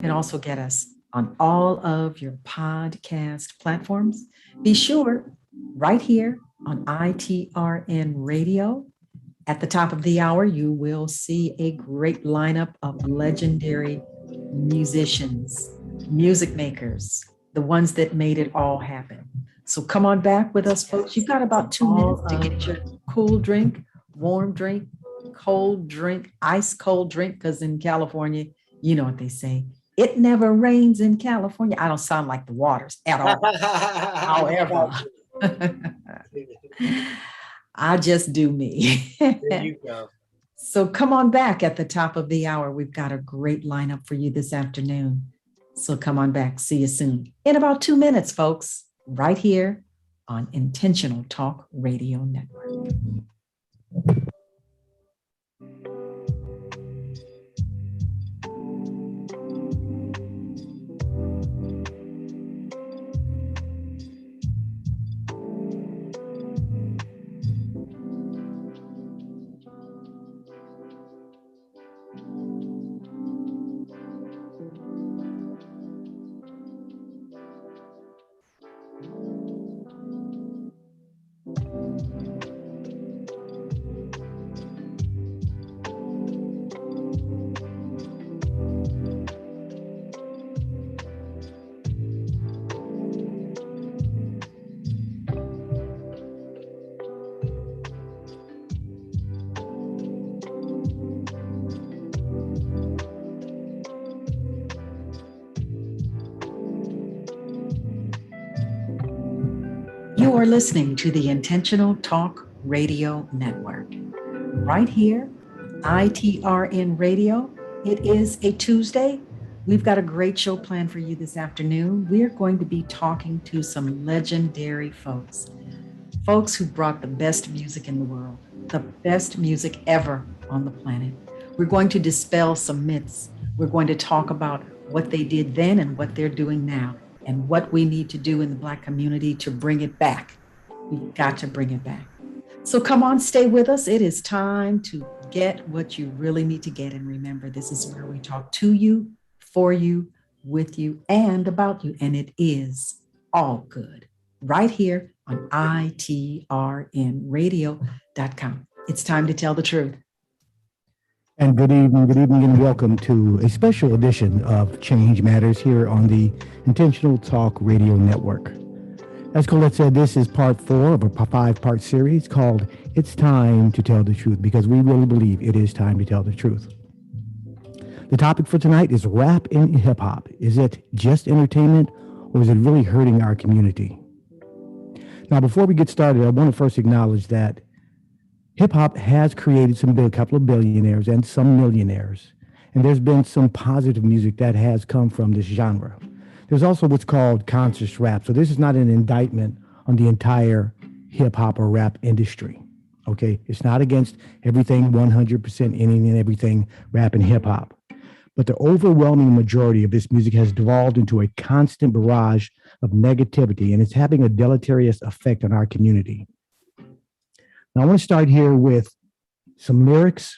can also get us on all of your podcast platforms. Be sure, right here on ITRN Radio, at the top of the hour, you will see a great lineup of legendary musicians, music makers, the ones that made it all happen. So come on back with us, folks. You've got about 2 minutes to get your cool drink, warm drink, cold drink, ice cold drink, because in California, you know what they say. It never rains in California. I don't sound like the waters at all. However, I just do me. There you go. So come on back at the top of the hour. We've got a great lineup for you this afternoon. So come on back. See you soon. In about 2 minutes, folks, right here on Intentional Talk Radio Network. You are listening to the Intentional Talk Radio Network. Right here, ITRN Radio. It is a Tuesday. We've got a great show planned for you this afternoon. We're going to be talking to some legendary folks. Folks who brought the best music in the world, the best music ever on the planet. We're going to dispel some myths. We're going to talk about what they did then and what they're doing now, and what we need to do in the Black community to bring it back. We've got to bring it back. So come on, stay with us. It is time to get what you really need to get. And remember, this is where we talk to you, for you, with you, and about you. And it is all good right here on itrnradio.com. It's time to tell the truth. And good evening, and welcome to a special edition of Change Matters here on the Intentional Talk Radio Network. As Colette said, this is part 4 of a 5-part series called It's Time to Tell the Truth, because we really believe it is time to tell the truth. The topic for tonight is rap and hip hop. Is it just entertainment, or is it really hurting our community? Now, before we get started, I want to first acknowledge that hip-hop has created a couple of billionaires and some millionaires, and there's been some positive music that has come from this genre. There's also what's called conscious rap, so this is not an indictment on the entire hip-hop or rap industry, okay? It's not against everything 100% anything and everything rap and hip-hop, but the overwhelming majority of this music has devolved into a constant barrage of negativity, and it's having a deleterious effect on our community. Now, I want to start here with some lyrics.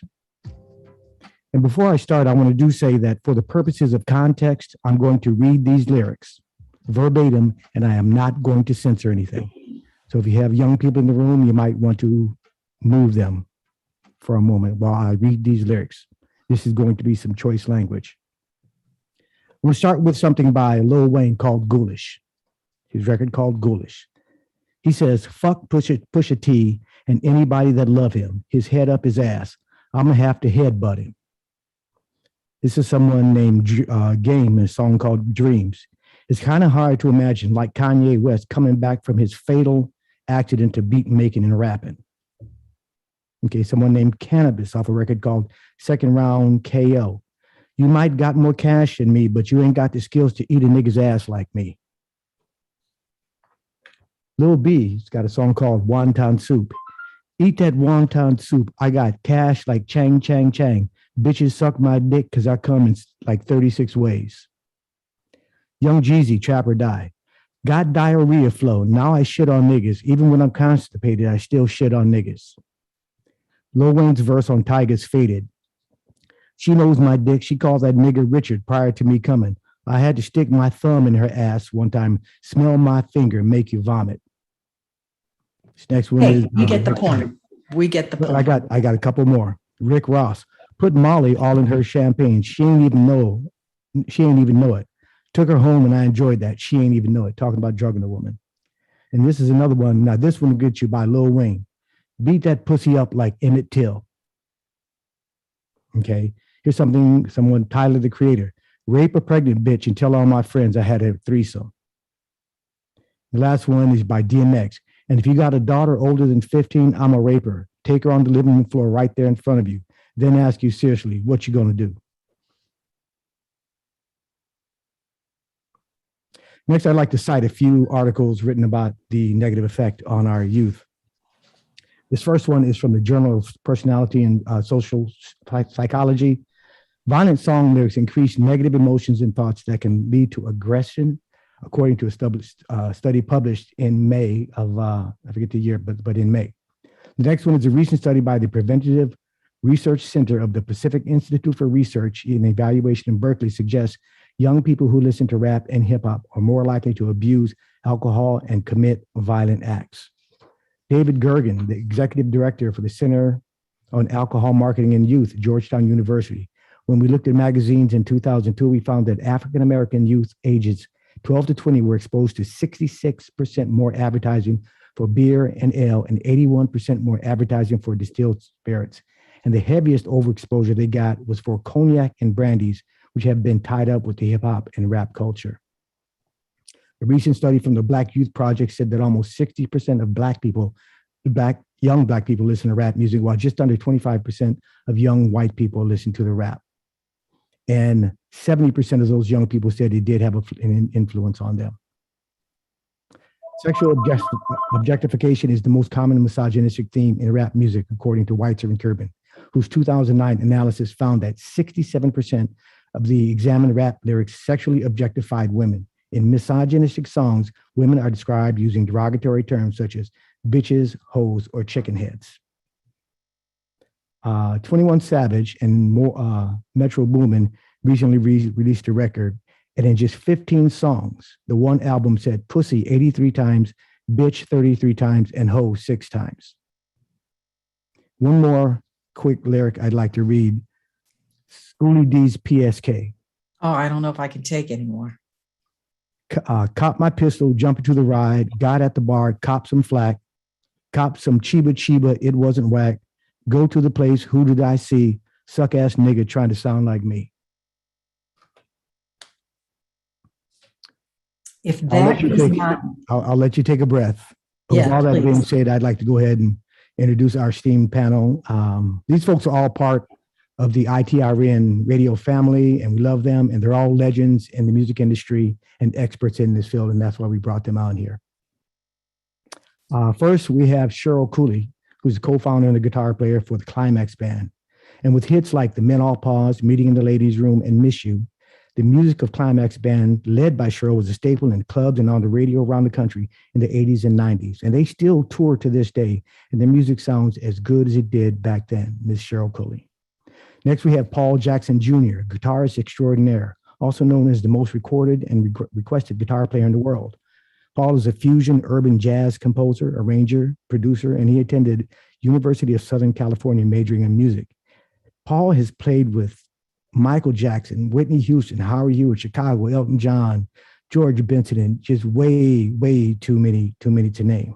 And before I start, I want to say that for the purposes of context, I'm going to read these lyrics verbatim, and I am not going to censor anything. So if you have young people in the room, you might want to move them for a moment while I read these lyrics. This is going to be some choice language. We'll start with something by Lil Wayne called Ghoulish. His record called Ghoulish. He says, "Fuck Pusha T and anybody that love him. His head up his ass. I'm gonna have to headbutt him." This is someone named Game in a song called Dreams. It's kind of hard to imagine like Kanye West coming back from his fatal accident to beat making and rapping. Okay, someone named Cannabis off a record called Second Round KO. "You might got more cash than me, but you ain't got the skills to eat a nigga's ass like me." Lil B's got a song called Wonton Soup. "Eat that wonton soup. I got cash like Chang Chang Chang. Bitches suck my dick because I come in like 36 ways." Young Jeezy, Trap or Die. "Got diarrhea flow. Now I shit on niggas. Even when I'm constipated, I still shit on niggas." Lil Wayne's verse on Tyga's Faded. She knows my dick. She calls that nigger Richard prior to me coming. I had to stick my thumb in her ass one time, smell my finger, make you vomit. This next one is Hey, you get the point. We get the point. I got a couple more. Rick Ross put Molly all in her champagne. She ain't even know. She ain't even know it. Took her home and I enjoyed that. She ain't even know it. Talking about drugging a woman. And this is another one. Now this one will get you by Lil Wayne. Beat that pussy up like Emmett Till. Okay. Here's someone, Tyler the Creator. Rape a pregnant bitch and tell all my friends I had a threesome. The last one is by DMX. And if you got a daughter older than 15, I'm a raper. Take her on the living room floor right there in front of you. Then ask you seriously, what you going to do? Next, I'd like to cite a few articles written about the negative effect on our youth. This first one is from the Journal of Personality and Social Psychology. Violent song lyrics increase negative emotions and thoughts that can lead to aggression, according to a study published in May of, I forget the year, but in May. The next one is a recent study by the Preventative Research Center of the Pacific Institute for Research and Evaluation in Berkeley suggests young people who listen to rap and hip hop are more likely to abuse alcohol and commit violent acts. David Gergen, the executive director for the Center on Alcohol Marketing and Youth at Georgetown University. When we looked at magazines in 2002, we found that African-American youth ages 12 to 20 were exposed to 66% more advertising for beer and ale and 81% more advertising for distilled spirits. And the heaviest overexposure they got was for cognac and brandies, which have been tied up with the hip hop and rap culture. A recent study from the Black Youth Project said that almost 60% of young black people listen to rap music, while just under 25% of young white people listen to the rap. And 70% of those young people said it did have an influence on them. Sexual objectification is the most common misogynistic theme in rap music, according to Weitzer and Curbin, whose 2009 analysis found that 67% of the examined rap lyrics sexually objectified women. In misogynistic songs, women are described using derogatory terms such as bitches, hoes, or chicken heads. 21 Savage and Metro Boomin recently released a record, and in just 15 songs, the one album said pussy 83 times, bitch 33 times, and hoe 6 times. One more quick lyric I'd like to read. Schoolie D's PSK. Oh, I don't know if I can take anymore. Cop my pistol, jump into the ride, got at the bar, cop some flack, cop some chiba, it wasn't whack. Go to the place, who did I see? Suck ass nigga trying to sound like me. If that is not, I'll let you take a breath. But yeah, with all that please. being said, I'd like to go ahead and introduce our esteemed panel. These folks are all part of the ITRN radio family, and we love them, and they're all legends in the music industry and experts in this field, and that's why we brought them out here. First, we have Cheryl Cooley, who's the co-founder and the guitar player for the Climax Band. And with hits like The Men All Pause, Meeting in the Ladies' Room, and Miss You, the music of Climax Band, led by Cheryl, was a staple in clubs and on the radio around the country in the 80s and 90s. And they still tour to this day, and their music sounds as good as it did back then, Miss Cheryl Cooley. Next, we have Paul Jackson Jr., guitarist extraordinaire, also known as the most recorded and requested guitar player in the world. Paul is a fusion urban jazz composer, arranger, producer, and he attended University of Southern California majoring in music. Paul has played with Michael Jackson, Whitney Houston, Howard Hewitt, Chicago, Elton John, George Benson, and just way too many to name.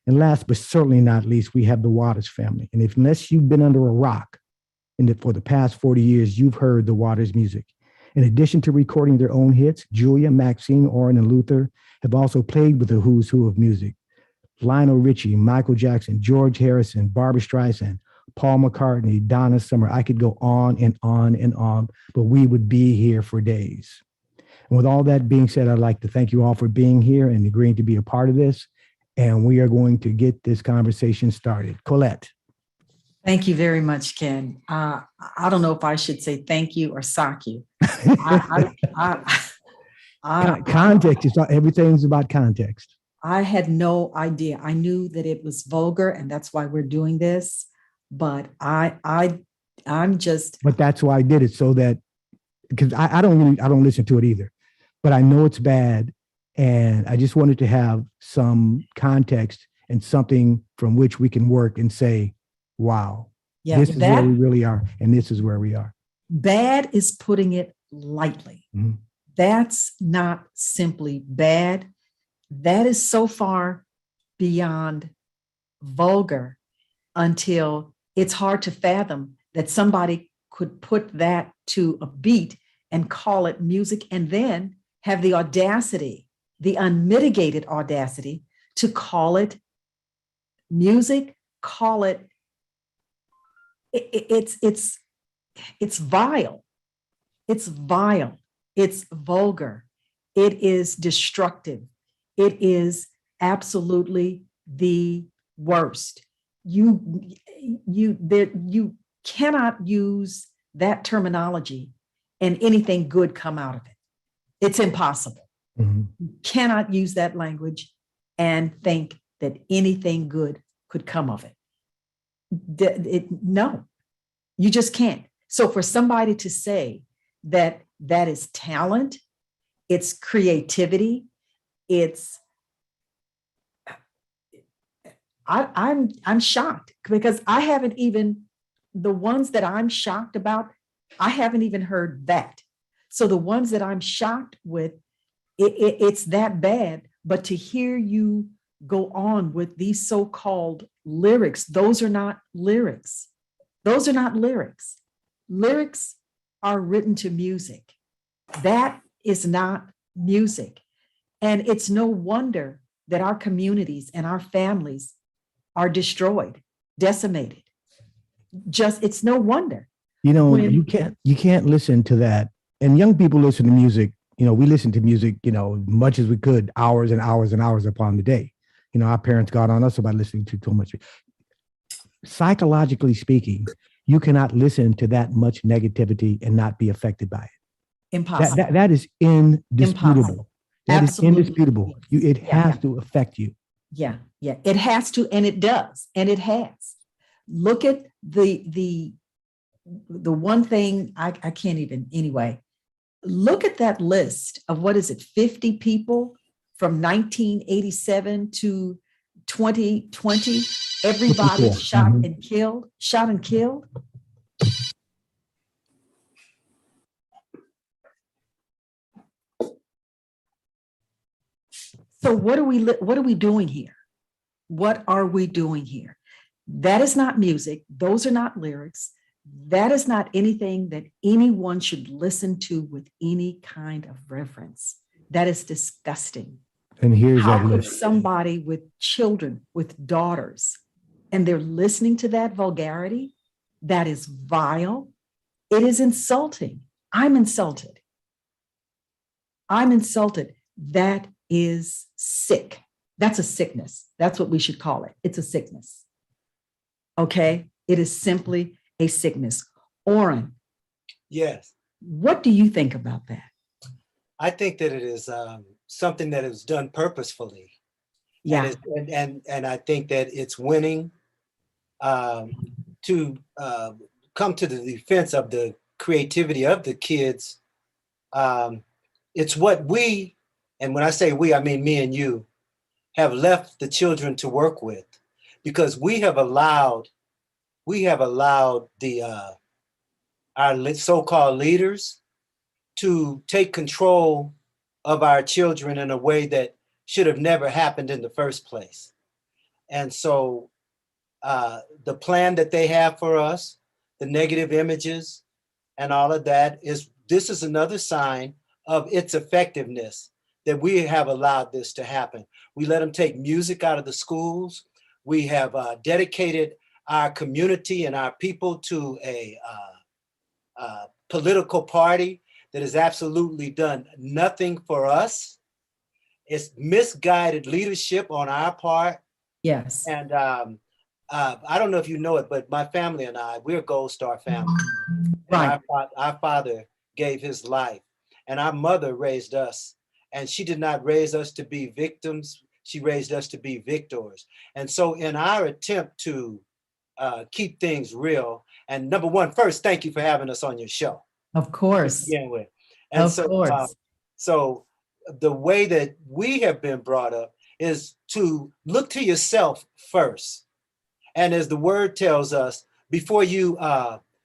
And last but certainly not least, we have the Waters family. And unless you've been under a rock for the past 40 years, you've heard the Waters music. In addition to recording their own hits, Julia, Maxine, Orrin, and Luther have also played with the who's who of music. Lionel Richie, Michael Jackson, George Harrison, Barbra Streisand, Paul McCartney, Donna Summer. I could go on and on and on, but we would be here for days. And with all that being said, I'd like to thank you all for being here and agreeing to be a part of this. And we are going to get this conversation started. Colette. Thank you very much, Ken. I don't know if I should say thank you or sock you. Context is not, everything's about context. I had no idea. I knew that it was vulgar, and that's why we're doing this. But I'm just, But that's why I did it, so that, because I don't listen to it either, but I know it's bad, and I just wanted to have some context and something from which we can work and say, wow, yeah, this is where we really are, and this is where we are. bad is putting it lightly. Mhm. That's not simply bad. That is so far beyond vulgar until it's hard to fathom that somebody could put that to a beat and call it music, and then have the audacity, the unmitigated audacity, to call it music, call it, it's vile. It's vile. It's vulgar. It is destructive. It is absolutely the worst. You cannot use that terminology and anything good come out of it. It's impossible. Mhm. You cannot use that language and think that anything good could come of it. No, you just can't. So for somebody to say that that is talent, it's creativity, it's I'm shocked, because I haven't even, the ones that I'm shocked about, I haven't even heard that. So the ones that I'm shocked with, it's that bad. But to hear you go on with these so-called lyrics, those are not lyrics. Those are not lyrics. Lyrics are written to music. That is not music. And it's no wonder that our communities and our families are destroyed, decimated. Just, it's no wonder. You know, When, you can't listen to that. And young people listen to music. You know, we listen to music, you know, much as we could, hours and hours and hours upon the day. You know, our parents got on us about listening to too much. Psychologically speaking, you cannot listen to that much negativity and not be affected by it. impossible. That is indisputable. Impossible. That Absolutely. is indisputable. It has to affect you. Yeah, yeah, it has to, and it does, and it has. Look at the one thing I can't even, anyway. Look at that list of, what is it, 50 people from 1987 to 2020. Everybody 54. shot and killed, shot and killed. So what are we doing here? What are we doing here? That is not music. Those are not lyrics. That is not anything that anyone should listen to with any kind of reverence. That is disgusting. And here's How that could list. somebody with children, with daughters, and they're listening to that vulgarity? That is vile. It is insulting. I'm insulted. I'm insulted. That is sick. That's a sickness. That's what we should call it. It's a sickness. Okay? It is simply a sickness. Oren. Yes. What do you think about that? I think that it is something that is done purposefully. Yeah. And I think that it's winning to come to the defense of the creativity of the kids. It's what we, and when I say we, I mean me and you, have left the children to work with, because we have allowed the our so-called leaders to take control of our children in a way that should have never happened in the first place. And so the plan that they have for us, the negative images and all of that, this is another sign of its effectiveness, that we have allowed this to happen. We let them take music out of the schools. We have dedicated our community and our people to a political party that has absolutely done nothing for us. It's misguided leadership on our part. Yes. And I don't know if you know it, but my family and I, we're a Gold Star family. Right. And our father gave his life, and our mother raised us. And she did not raise us to be victims. She raised us to be victors. And so in our attempt to keep things real And number one, first, thank you for having us on your show. Of course. Begin with. And Of course. So the way that we have been brought up is to look to yourself first. And as the word tells us, before you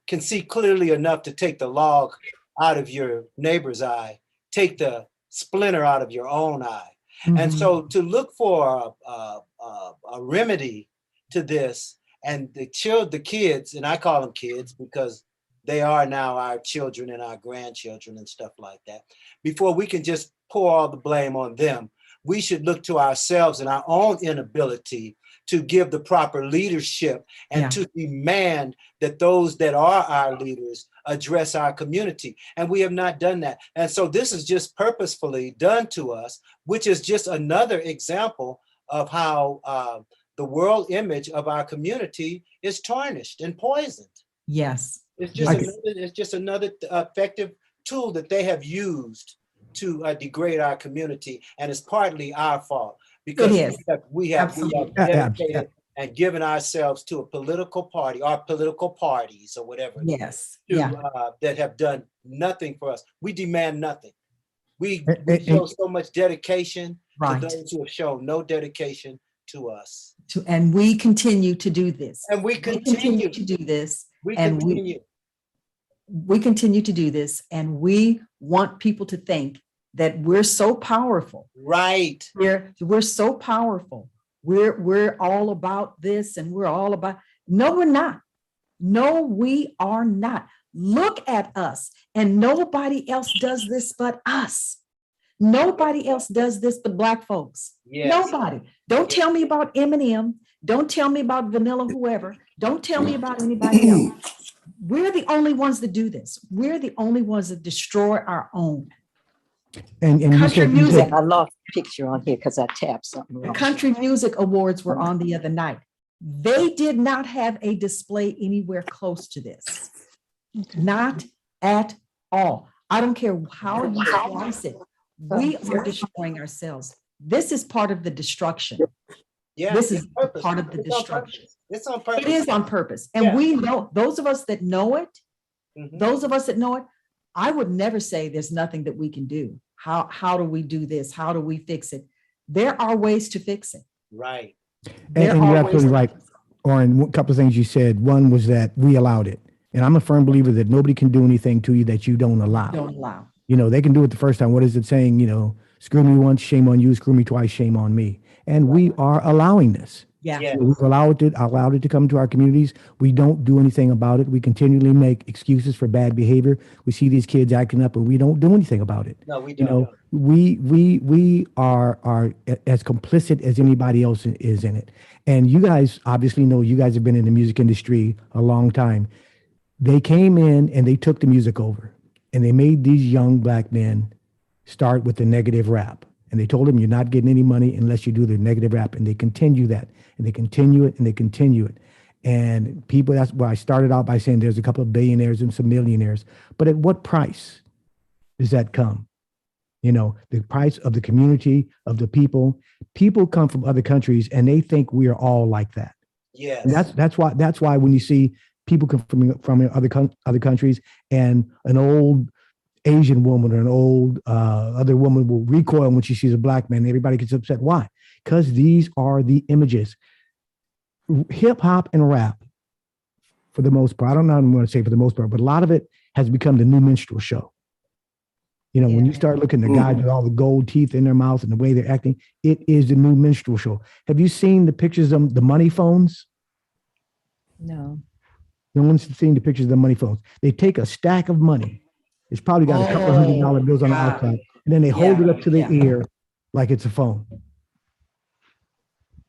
can see clearly enough to take the log out of your neighbor's eye, take the splinter out of your own eye. Mm-hmm. And so to look for a remedy to this, and the kids, and I call them kids because they are now our children and our grandchildren and stuff like that. Before we can just pour all the blame on them, we should look to ourselves and our own inability to give the proper leadership and to demand that those that are our leaders address our community. And we have not done that. And so this is just purposefully done to us, which is just another example of how the world image of our community is tarnished and poisoned. Yes. It's just another effective tool that they have used to degrade our community, and it's partly our fault because we have dedicated and given ourselves to a political party or political parties or whatever. Yes. That have done nothing for us. We demand nothing. We show so much dedication to those who have shown no dedication to us. And we continue to do this. And we continue to do this. We continue to do this, and we want people to think that we're so powerful. Right. We're so powerful. We're all about this, and we're all about. No, we're not. No, we are not. Look at us, and nobody else does this but us. Nobody else does this but Black folks. Yes. Nobody. Don't tell me about Eminem. Don't tell me about Vanilla whoever. Don't tell me about anybody else. We're the only ones that do this. We're the only ones that destroy our own. And country music. I lost a picture on here because I tapped something wrong. The Country Music Awards were on the other night. They did not have a display anywhere close to this. Not at all. I don't care how you slice it. We are destroying ourselves. This is part of the destruction. Yeah, this is part of the destruction. It's on purpose. It is on purpose. And we know, those of us that know it, I would never say there's nothing that we can do. How do we do this? How do we fix it? There are ways to fix it. Right. And you're absolutely right. Oren, a couple of things you said. One was that we allowed it. And I'm a firm believer that nobody can do anything to you that you don't allow. They can do it the first time. What is it saying? Screw me once, shame on you. Screw me twice, shame on me. And we are allowing this. Yeah. Yes. We've allowed it to come to our communities. We don't do anything about it. We continually make excuses for bad behavior. We see these kids acting up, and we don't do anything about it. No, we don't. We are as complicit as anybody else is in it. And you guys obviously know, you guys have been in the music industry a long time. They came in and they took the music over, and they made these young Black men start with the negative rap. And they told them, you're not getting any money unless you do the negative rap. And they continue that, and they continue it, and they continue it. And people, that's why I started out by saying there's a couple of billionaires and some millionaires. But at what price does that come? The price of the community, of the people. People come from other countries, and they think we are all like that. Yes. And that's why when you see people come from other countries, and an old Asian woman or an old other woman will recoil when she sees a Black man. Everybody gets upset. Why? Because these are the images. Hip hop and rap, for the most part, I don't know what I'm going to say for the most part, but a lot of it has become the new minstrel show. When you start looking at the guys with all the gold teeth in their mouth and the way they're acting, it is the new minstrel show. Have you seen the pictures of the money phones? No. No one's seen the pictures of the money phones. They take a stack of money. It's probably got a couple of $100 bills on the outside, and then they hold it up to their ear like it's a phone.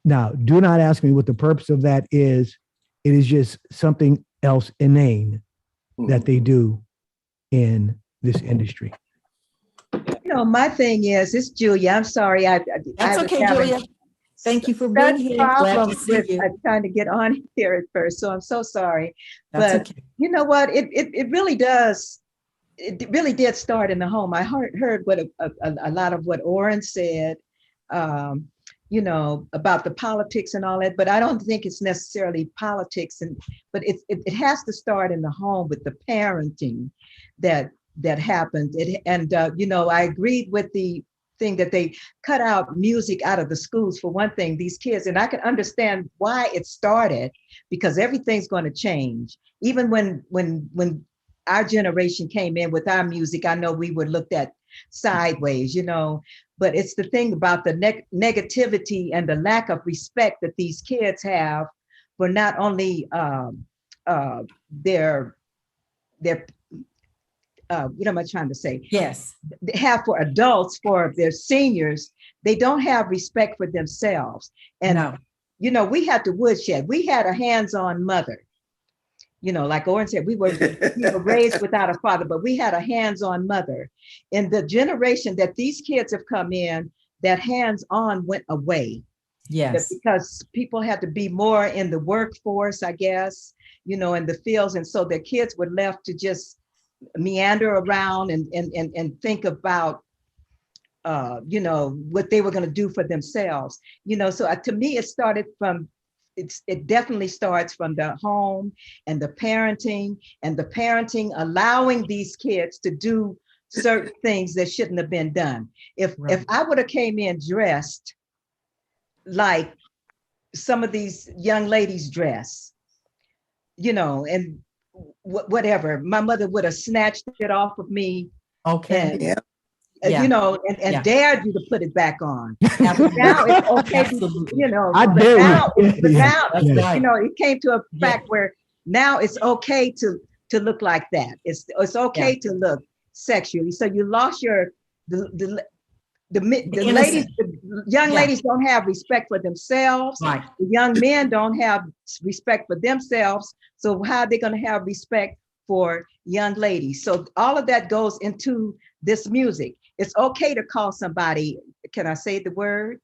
Now, do not ask me what the purpose of that is. It is just something else inane that they do in this industry. My thing is, it's Julia. I'm sorry. That's okay, Julia. Thank you for being here. Glad to see you. I'm trying to get on here at first, so I'm so sorry. That's okay. You know what? It really does. It really did start in the home. I heard what a lot of what Oren said, you know, about the politics and all that, but I don't think it's necessarily politics. But it has to start in the home with the parenting that happens. You know, I agreed with the thing that they cut out music out of the schools for one thing, these kids, and I can understand why it started, because everything's going to change. Even when our generation came in with our music, I know we were looked at sideways, you know, but it's the thing about the negativity and the lack of respect that these kids have for not only their what am I trying to say? Yes. They have for adults, for their seniors, they don't have respect for themselves. And, No. you know, we had the woodshed. We had a hands-on mother. You know, like Oren said, we were raised without a father, but we had a hands-on mother. In the generation that these kids have come in, that hands-on went away. Yes. Because people had to be more in the workforce, I guess, you know, in the fields. And so their kids were left to just meander around and think about, you know, what they were going to do for themselves. You know, so to me, it definitely starts from the home and the parenting allowing these kids to do certain things that shouldn't have been done. If I would have came in dressed like some of these young ladies dress, you know, and whatever, my mother would have snatched it off of me. Okay. And, you know, and dared you to put it back on. Now it's okay, you know, I but dare now, you. but now right. you know, it came to a fact where now it's okay to look like that. It's okay to look sexually. So you lost the ladies, the young ladies don't have respect for themselves. Right. The young men don't have respect for themselves. So how are they going to have respect for young ladies? So all of that goes into this music. It's okay to call somebody, can I say the word?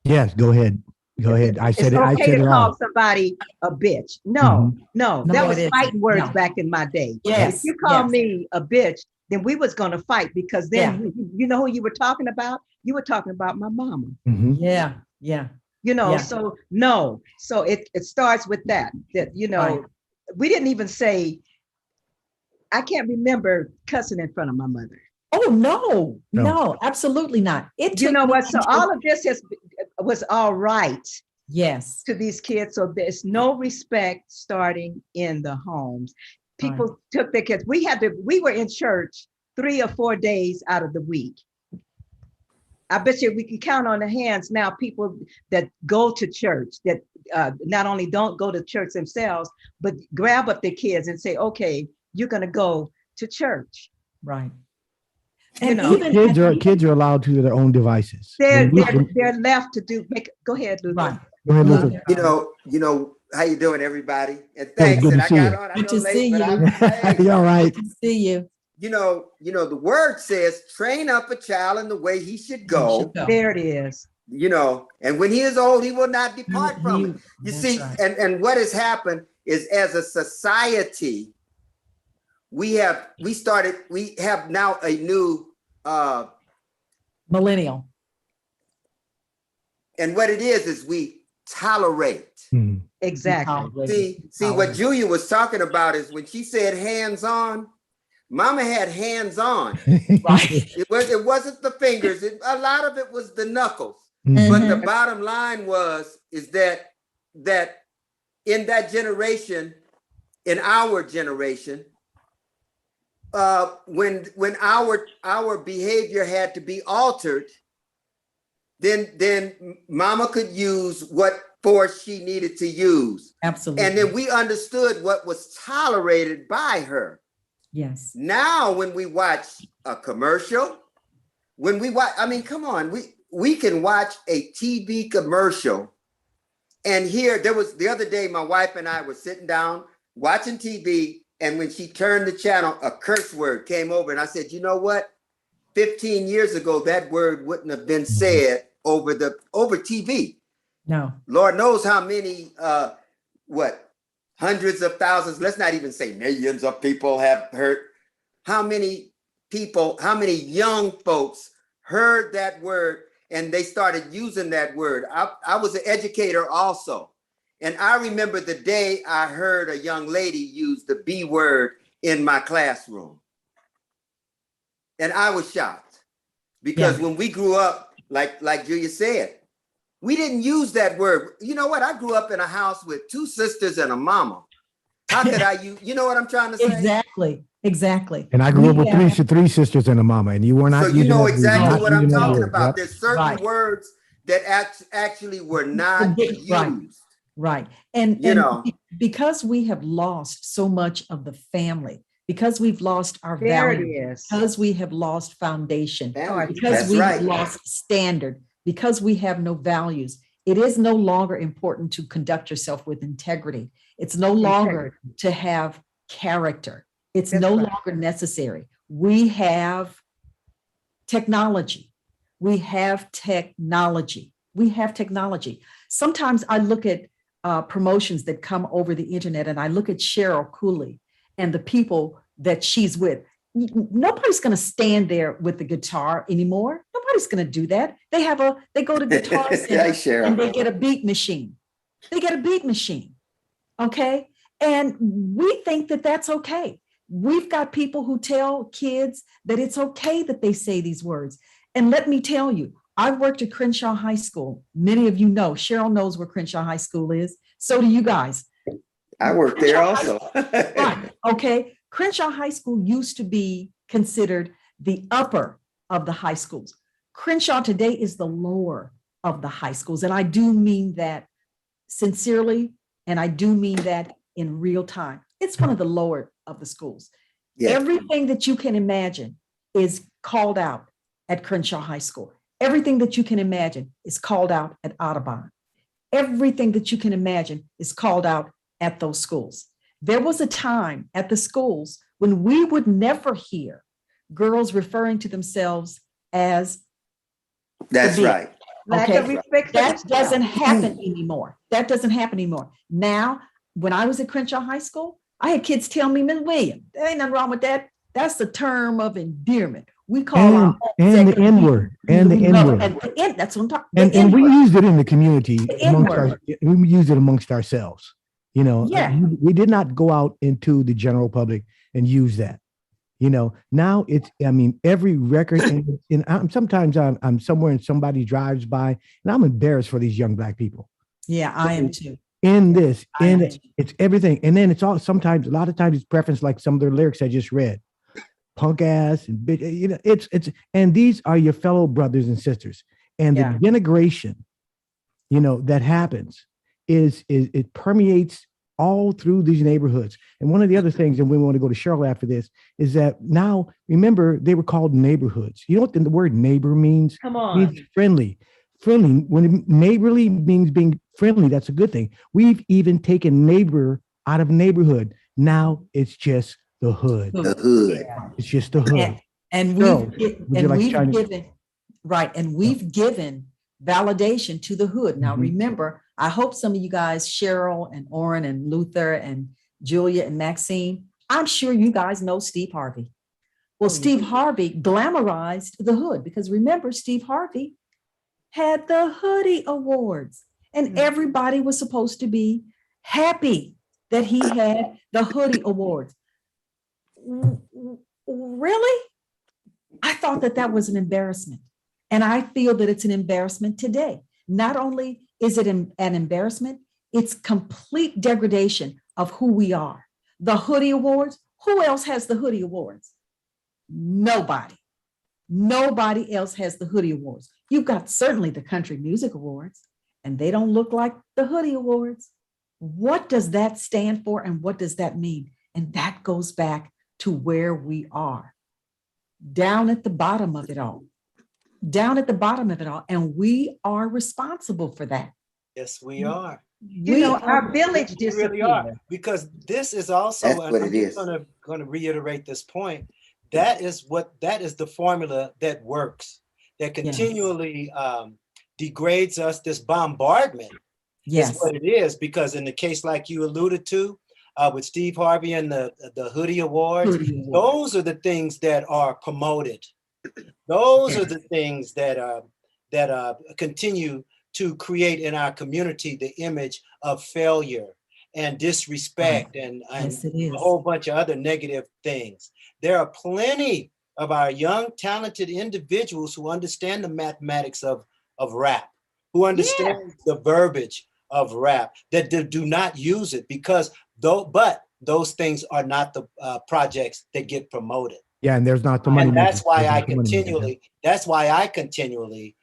Yes, go ahead. Go ahead. I said it's it. I okay said to it call all. somebody a bitch. No, No, that was it isn't. fighting words No. back in my day. Yes, If you call yes. me a bitch, then we was going to fight, because then you know who you were talking about? You were talking about my mama. Mhm. Yeah. You know, Yeah. so no. So it starts with that, you know, Right. we didn't even say, I can't remember cussing in front of my mother. Oh, no, absolutely not. It You took know me what? So into- all of this was all right Yes. to these kids. So there's no respect starting in the homes. People took their kids. We were in church 3 or 4 days out of the week. I bet you we can count on the hands now, people that go to church, that not only don't go to church themselves, but grab up their kids and say, okay, you're going to go to church. Right. You And know, Kids are allowed to their own devices. they're left to do. Go ahead, Luther. Right. Go ahead, Luther. You know, how you doing, everybody? And Hey, thanks. good And to I see got you. on. I Good know to late, see but you. hey, All right. Good to see you. you know, the word says, train up a child in the way he should go. There it is. You know, and when he is old, he will not depart from it. You see, right. and what has happened is, as a society, we have now a new Millennial. and what it is we tolerate. Mhm. Exactly. See what Julia was talking about is when she said hands-on, Mama had hands-on. Right. It wasn't the fingers. A lot of it was the knuckles. Mhm. But the bottom line is that in that generation, in our generation, when our behavior had to be altered, then Mama could use what force she needed to use. Absolutely. And then we understood what was tolerated by her. Yes. Now, when we watch a commercial, I mean, come on, we can watch a TV commercial and the other day, my wife and I were sitting down watching TV, and when she turned the channel, a curse word came over, and I said, you know what? 15 years ago, that word wouldn't have been said over TV. No. Lord knows how many, hundreds of thousands, let's not even say millions of people have heard. How many young folks heard that word and they started using that word. I was an educator also. And I remember the day I heard a young lady use the B word in my classroom. And I was shocked because when we grew up, like Julia said, we didn't use that word. You know what? I grew up in a house with 2 sisters and a mama. How could I use, you know what I'm trying to say? Exactly. And I grew up with three sisters and a mama, and you were not. So you know exactly what I'm talking word. about. Yep. There's certain words that actually were not used. Right. And you know, because we have lost so much of the family, because we've lost our There it value, is. because we have lost foundation, because That's we've right. lost standard, because we have no values, it is no longer important to conduct yourself with integrity. It's no longer to have character. It's That's no right. longer necessary. We have technology. We have technology. We have technology. Sometimes I look at promotions that come over the internet, and I look at Cheryl Cooley and the people that she's with. Nobody's going to stand there with the guitar anymore. Nobody's going to do that. They go to Guitar Center and they get a beat machine. They get a beat machine. Okay. And we think that that's okay. We've got people who tell kids that it's okay that they say these words. And let me tell you, I've worked at Crenshaw High School. Many of you know, Cheryl knows where Crenshaw High School is. So do you guys. I worked there also. Right. Okay. Crenshaw High School used to be considered the upper of the high schools. Crenshaw today is the lower of the high schools. And I do mean that sincerely. And I do mean that in real time. It's one of the lower of the schools. Yeah. Everything that you can imagine is called out at Crenshaw High School. Everything that you can imagine is called out at Audubon. Everything that you can imagine is called out at those schools. There was a time at the schools when we would never hear girls referring to themselves as. That's right. Okay, that doesn't happen anymore. That doesn't happen anymore. Now, when I was at Crenshaw High School, I had kids tell me, Ms. Williams, there ain't nothing wrong with that. That's the term of endearment. We call and the N-word. And the N-word. That's what I'm talking. And we used it in the community. We used it amongst ourselves. You know, we did not go out into the general public and use that. You know, now it's, I mean, every record, and sometimes I'm somewhere and somebody drives by and I'm embarrassed for these young Black people. Yeah, I am too. It's everything. And then it's all, sometimes, a lot of times it's preference, like some of their lyrics I just read. Punk ass, and you know, it's, and these are your fellow brothers and sisters. And the denigration, you know, that happens is it permeates all through these neighborhoods. And one of the other things, and we want to go to Cheryl after this, is that now, remember, they were called neighborhoods. You know what the word neighbor means? Come on. It means friendly. Friendly. When neighborly means being friendly, that's a good thing. We've even taken neighbor out of neighborhood. Now it's just the hood. The hood. It's just the hood. And we've given validation to the hood. Now, remember, I hope some of you guys, Cheryl and Orrin and Luther and Julia and Maxine, I'm sure you guys know Steve Harvey. Well, Steve Harvey glamorized the hood because remember, Steve Harvey had the Hoodie Awards and everybody was supposed to be happy that he had the Hoodie Awards. Really? I thought that was an embarrassment. And I feel that it's an embarrassment today. Not only is it an embarrassment, it's complete degradation of who we are. The Hoodie Awards, who else has the Hoodie Awards? Nobody. Nobody else has the Hoodie Awards. You've got certainly the Country Music Awards, and they don't look like the Hoodie Awards. What does that stand for and what does that mean? And that goes back to where we are, down at the bottom of it all. Down at the bottom of it all. And we are responsible for that. Yes, we are. You know, our village disappeared. Really are. Because this is also, that's what it is. I'm going to reiterate this point. That is the formula that works, that continually degrades us. This bombardment is what it is. Because in the case like you alluded to, with Steve Harvey and the Hoodie Awards, those are the things that are promoted. Those are the things that that continue to create in our community the image of failure and disrespect and Yes, it a is. whole bunch of other negative things. There are plenty of our young, talented individuals who understand the mathematics of rap, who understand the verbiage of rap, that do not use it because but those things are not the projects that get promoted. Yeah, and there's not the money. And that's why There's I not the money making. continually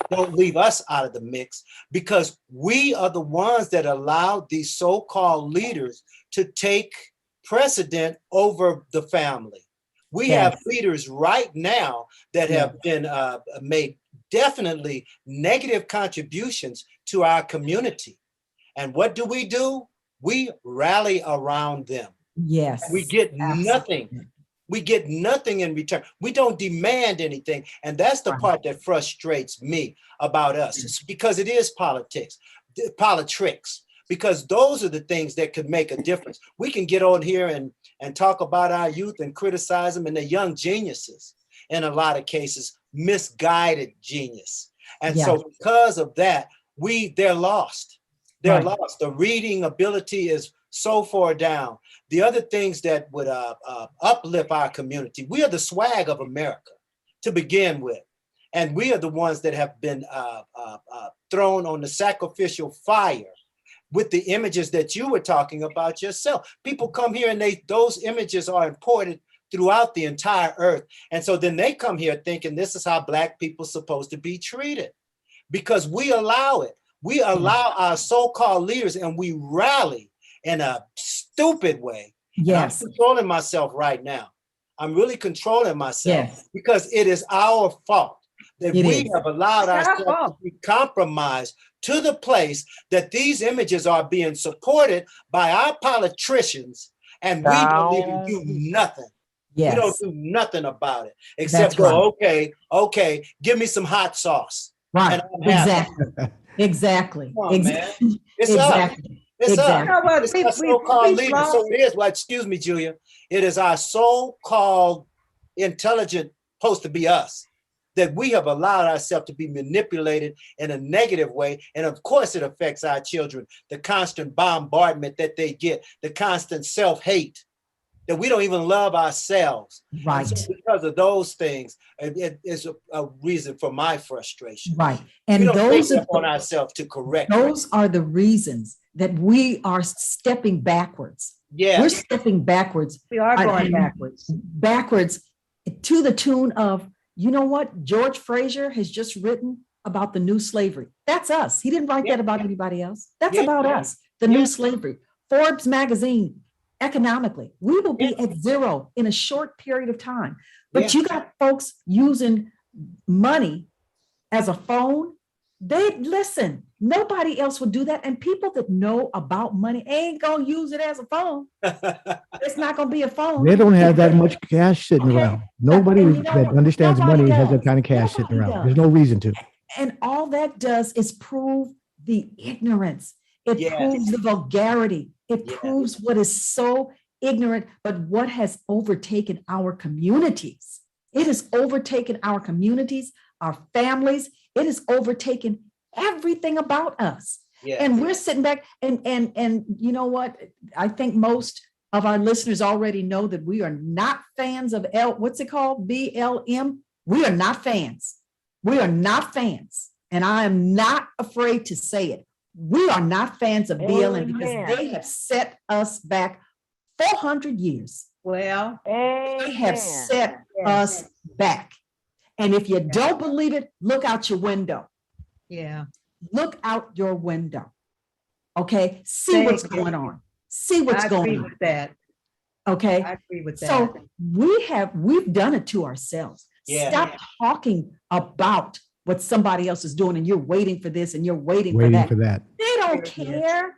don't leave us out of the mix, because we are the ones that allowed these so-called leaders to take precedent over the family. We have leaders right now that have been made definitely negative contributions to our community. And what do? We rally around them. Yes. We get absolutely. nothing. We get nothing in return. We don't demand anything. And that's the part that frustrates me about us. It's because it is politics, because those are the things that could make a difference. We can get on here and talk about our youth and criticize them, and they're young geniuses, in a lot of cases, misguided genius. And so because of that, they're lost. They're lost. The reading ability is so far down. The other things that would uplift our community, we are the swag of America to begin with. And we are the ones that have been thrown on the sacrificial fire with the images that you were talking about yourself. People come here and those images are imported throughout the entire earth. And so then they come here thinking this is how Black people are supposed to be treated, because we allow it. We allow our so-called leaders, and we rally in a stupid way. Yes. I'm controlling myself right now. I'm really controlling myself because it is our fault that we have allowed ourselves to be compromised to the place that these images are being supported by our politicians, and we don't even do nothing. Yes. We don't do nothing about it except go, okay, give me some hot sauce. Right. Exactly. Exactly. Come on, man. It's exactly. up. It's up. You know what? It's our so-called leaders. So it is what, excuse me, Julia. It is our so-called intelligent, supposed to be us, that we have allowed ourselves to be manipulated in a negative way. And of course it affects our children, the constant bombardment that they get, the constant self-hate, that we don't even love ourselves. Right. So because of those things, it is a reason for my frustration. Right. And we don't those take on ourselves to correct. Those are the reasons that we are stepping backwards. Yeah. We're stepping backwards. We are going backwards. Backwards to the tune of, you know what? George Fraser has just written about the new slavery. That's us. He didn't write that about anybody else. That's about us, the new slavery. Forbes magazine, economically, we will be at zero in a short period of time. But you got folks using money as a phone. Listen, nobody else would do that. And people that know about money ain't gonna use it as a phone. It's not gonna be a phone. They don't have that much cash sitting around. Nobody that understands money has that kind of cash sitting around. There's no reason to. And all that does is prove the ignorance. It proves the vulgarity. It proves what is so ignorant, but what has overtaken our communities. It has overtaken our communities, our families. It has overtaken everything about us. And we're sitting back and you know what? I think most of our listeners already know that we are not fans of what's it called? BLM. We are not fans. We are not fans. And I am not afraid to say it. We are not fans of BLM because they have set us back 400 years. Well, they have set us back. And if you don't believe it, look out your window. Yeah. Look out your window. Okay. See what's going on. See what's going on. I agree with that. Okay. I agree with that. So we've done it to ourselves. Stop talking about what somebody else is doing and you're waiting for this and you're waiting for that. They don't care.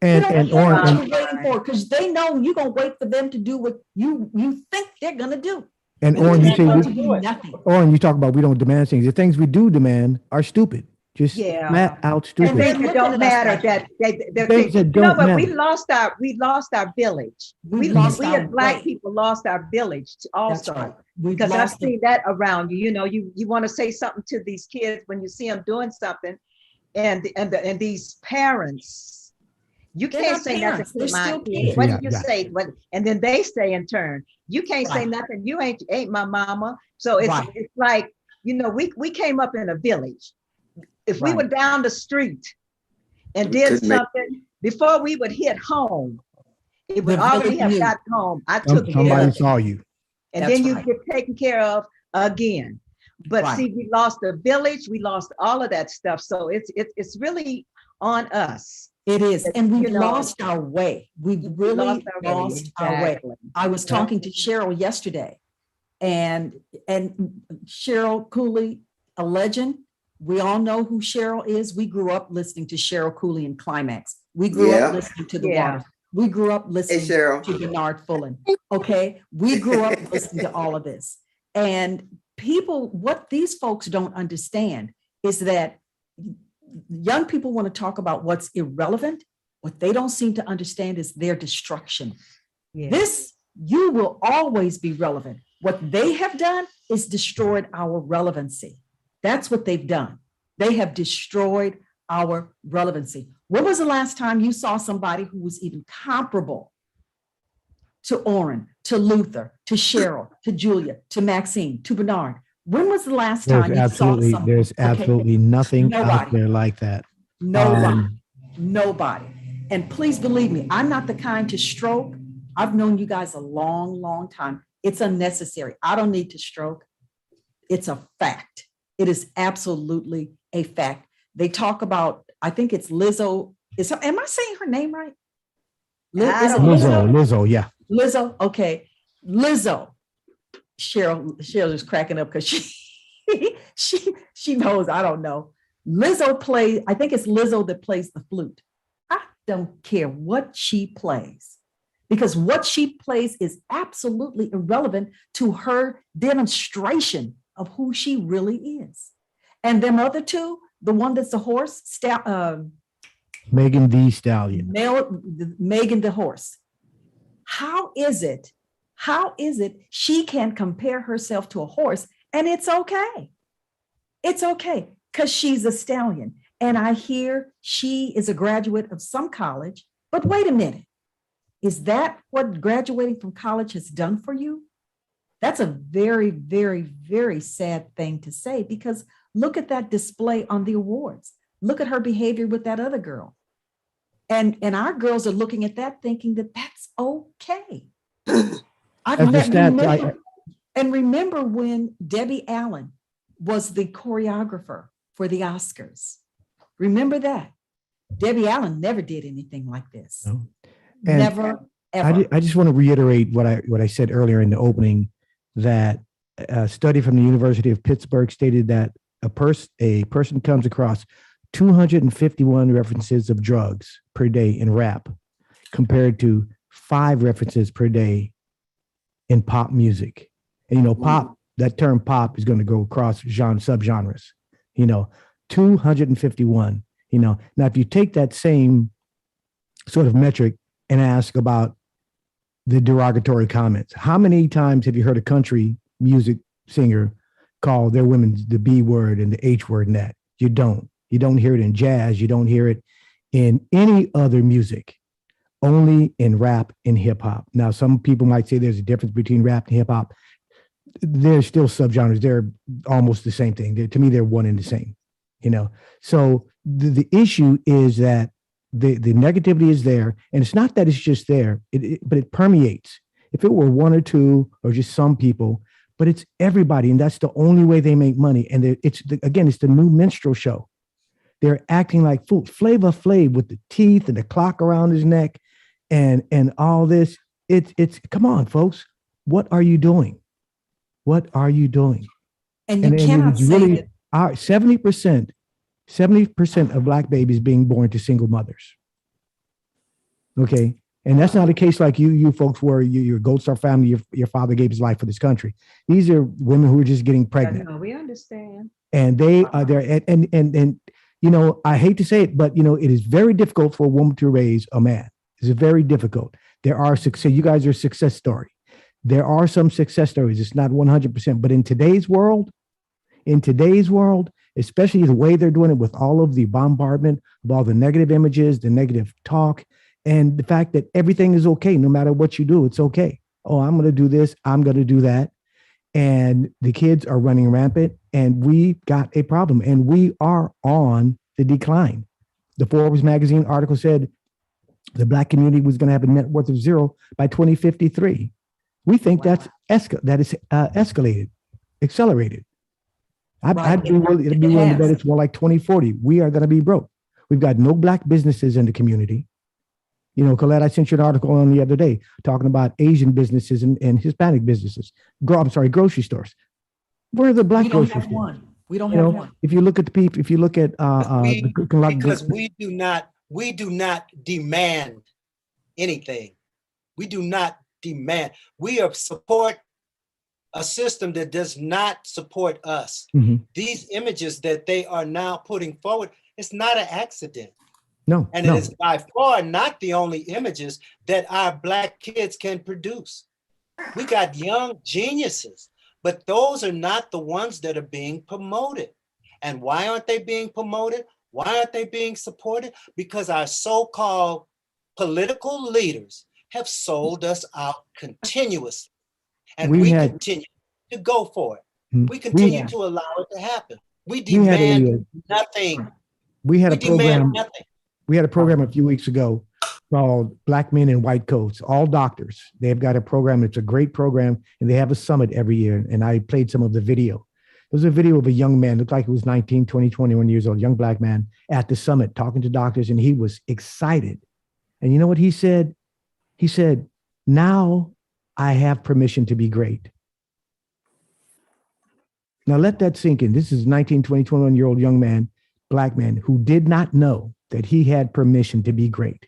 And you're waiting for, because they know you're gonna wait for them to do what you think they're gonna do. And Oren, you talk about we don't demand things. The things we do demand are stupid. Just Yeah. flat out And stupid. they're Things that looking don't at us matter. like That they're Things that no, don't but matter. we lost our village. We've lost We our as Black way. people lost our village That's also. right. We've Because I've lost the seen that around you. You know, you want to say something to these kids when you see them doing something, and these parents, you They're can't not say parents. nothing They're to my still kid. kids. What Yeah, do you yeah. say? What? And then they say in turn, you can't say Right. nothing. You ain't my mama. So Right. it's like, you know, we came up in a village. If we Right. were down the street and We did couldn't make- something before we would hit home, it would The already village have knew. gotten home. I took care Somebody of it. saw you. And That's then you right. get taken care of again. But Right. see, we lost the village, we lost all of that stuff. So it's really on us. It is. And we You know, lost our way. We We really our way. lost our way. Exactly. I was talking to Cheryl yesterday, and Cheryl Cooley, a legend. We all know who Cheryl is. We grew up listening to Cheryl Cooley and Climax. We grew Yeah. up listening to the Yeah. Waters. We grew up listening Cheryl. to Bernard Fullen. Okay. We grew up listening to all of this. And people, what these folks don't understand is that young people want to talk about what's irrelevant. What they don't seem to understand is their destruction. Yeah. This, you will always be relevant. What they have done is destroyed our relevancy. That's what they've done. They have destroyed our relevancy. When was the last time you saw somebody who was even comparable to Orrin, to Luther, to Cheryl, to Julia, to Maxine, to Bernard? When was the last time you saw somebody? There's absolutely nothing out Nobody. there like that. Nobody. Nobody. And please believe me, I'm not the kind to stroke. I've known you guys a long, long time. It's unnecessary. I don't need to stroke. It's a fact. It is absolutely a fact. They talk about, I think it's Lizzo. Am I saying her name right? Is it Lizzo, yeah. Lizzo, okay. Lizzo. Cheryl is cracking up because she knows I don't know. Lizzo plays, I think it's Lizzo that plays the flute. I don't care what she plays, because what she plays is absolutely irrelevant to her demonstration of who she really is. And them other two, the one that's the horse, Megan Thee Stallion. Megan the horse. How is it she can compare herself to a horse and it's okay? It's okay because she's a stallion. And I hear she is a graduate of some college, but wait a minute. Is that what graduating from college has done for you? That's a very, very, very sad thing to say, because look at that display on the awards. Look at her behavior with that other girl. And our girls are looking at that thinking that that's okay. Remember when Debbie Allen was the choreographer for the Oscars. Remember that? Debbie Allen never did anything like this. No. Never, ever. I just want to reiterate what I said earlier in the opening, that a study from the University of Pittsburgh stated that a person comes across 251 references of drugs per day in rap, compared to 5 references per day in pop music. And, pop, that term pop is going to go across subgenres, 251, Now, if you take that same sort of metric and ask about the derogatory comments, how many times have you heard a country music singer call their women the B word and the H word and that? You don't. You don't hear it in jazz. You don't hear it in any other music, only in rap and hip hop. Now, some people might say there's a difference between rap and hip hop. There's still subgenres. They're almost the same thing. To me, they're one and the same, So the issue is that the negativity is there, and it's not that it's just there, but it permeates. If it were one or two or just some people, but it's everybody, and that's the only way they make money. And it's the new minstrel show. They're acting like Flavor Flav with the teeth and the clock around his neck, and all this. It's come on, folks. What are you doing? What are you doing? And you cannot say that. 70% of Black babies being born to single mothers. Okay. And that's not a case like you folks where you're a Gold Star family, your father gave his life for this country. These are women who are just getting pregnant. No, we understand. And they are there. And I hate to say it, but it is very difficult for a woman to raise a man. It's very difficult. There are success. You guys are a success story. There are some success stories. It's not 100%, but in today's world, especially the way they're doing it with all of the bombardment of all the negative images, the negative talk, and the fact that everything is okay, no matter what you do, it's okay. Oh, I'm going to do this. I'm going to do that. And the kids are running rampant, and we got a problem, and we are on the decline. The Forbes magazine article said the Black community was going to have a net worth of 0 by 2053. We think Wow. that is escalated, accelerated. I'd be willing to bet it's more like 2040. We are going to be broke. We've got no Black businesses in the community. Colette, I sent you an article on the other day talking about Asian businesses and Hispanic businesses. Grocery stores. Where are the Black grocery stores? We don't have one. If you look at the people, if you look at because we do not demand anything. We do not demand. We support a system that does not support us. Mm-hmm. These images that they are now putting forward, it's not an accident. No. And it is by far not the only images that our Black kids can produce. We got young geniuses, but those are not the ones that are being promoted. And why aren't they being promoted? Why aren't they being supported? Because our so-called political leaders have sold us out continuously. And we continue to go for it. We continue to allow it to happen. We demand nothing. We had a program. Nothing. We had a program a few weeks ago called Black Men in White Coats, all doctors. They've got a program. It's a great program, and they have a summit every year. And I played some of the video. There was a video of a young man, looked like he was 19, 20, 21 years old, young Black man at the summit talking to doctors, and he was excited. And you know what he said? He said, now I have permission to be great. Now let that sink in. This is 19, 20, 21-year-old young man, Black man, who did not know that he had permission to be great.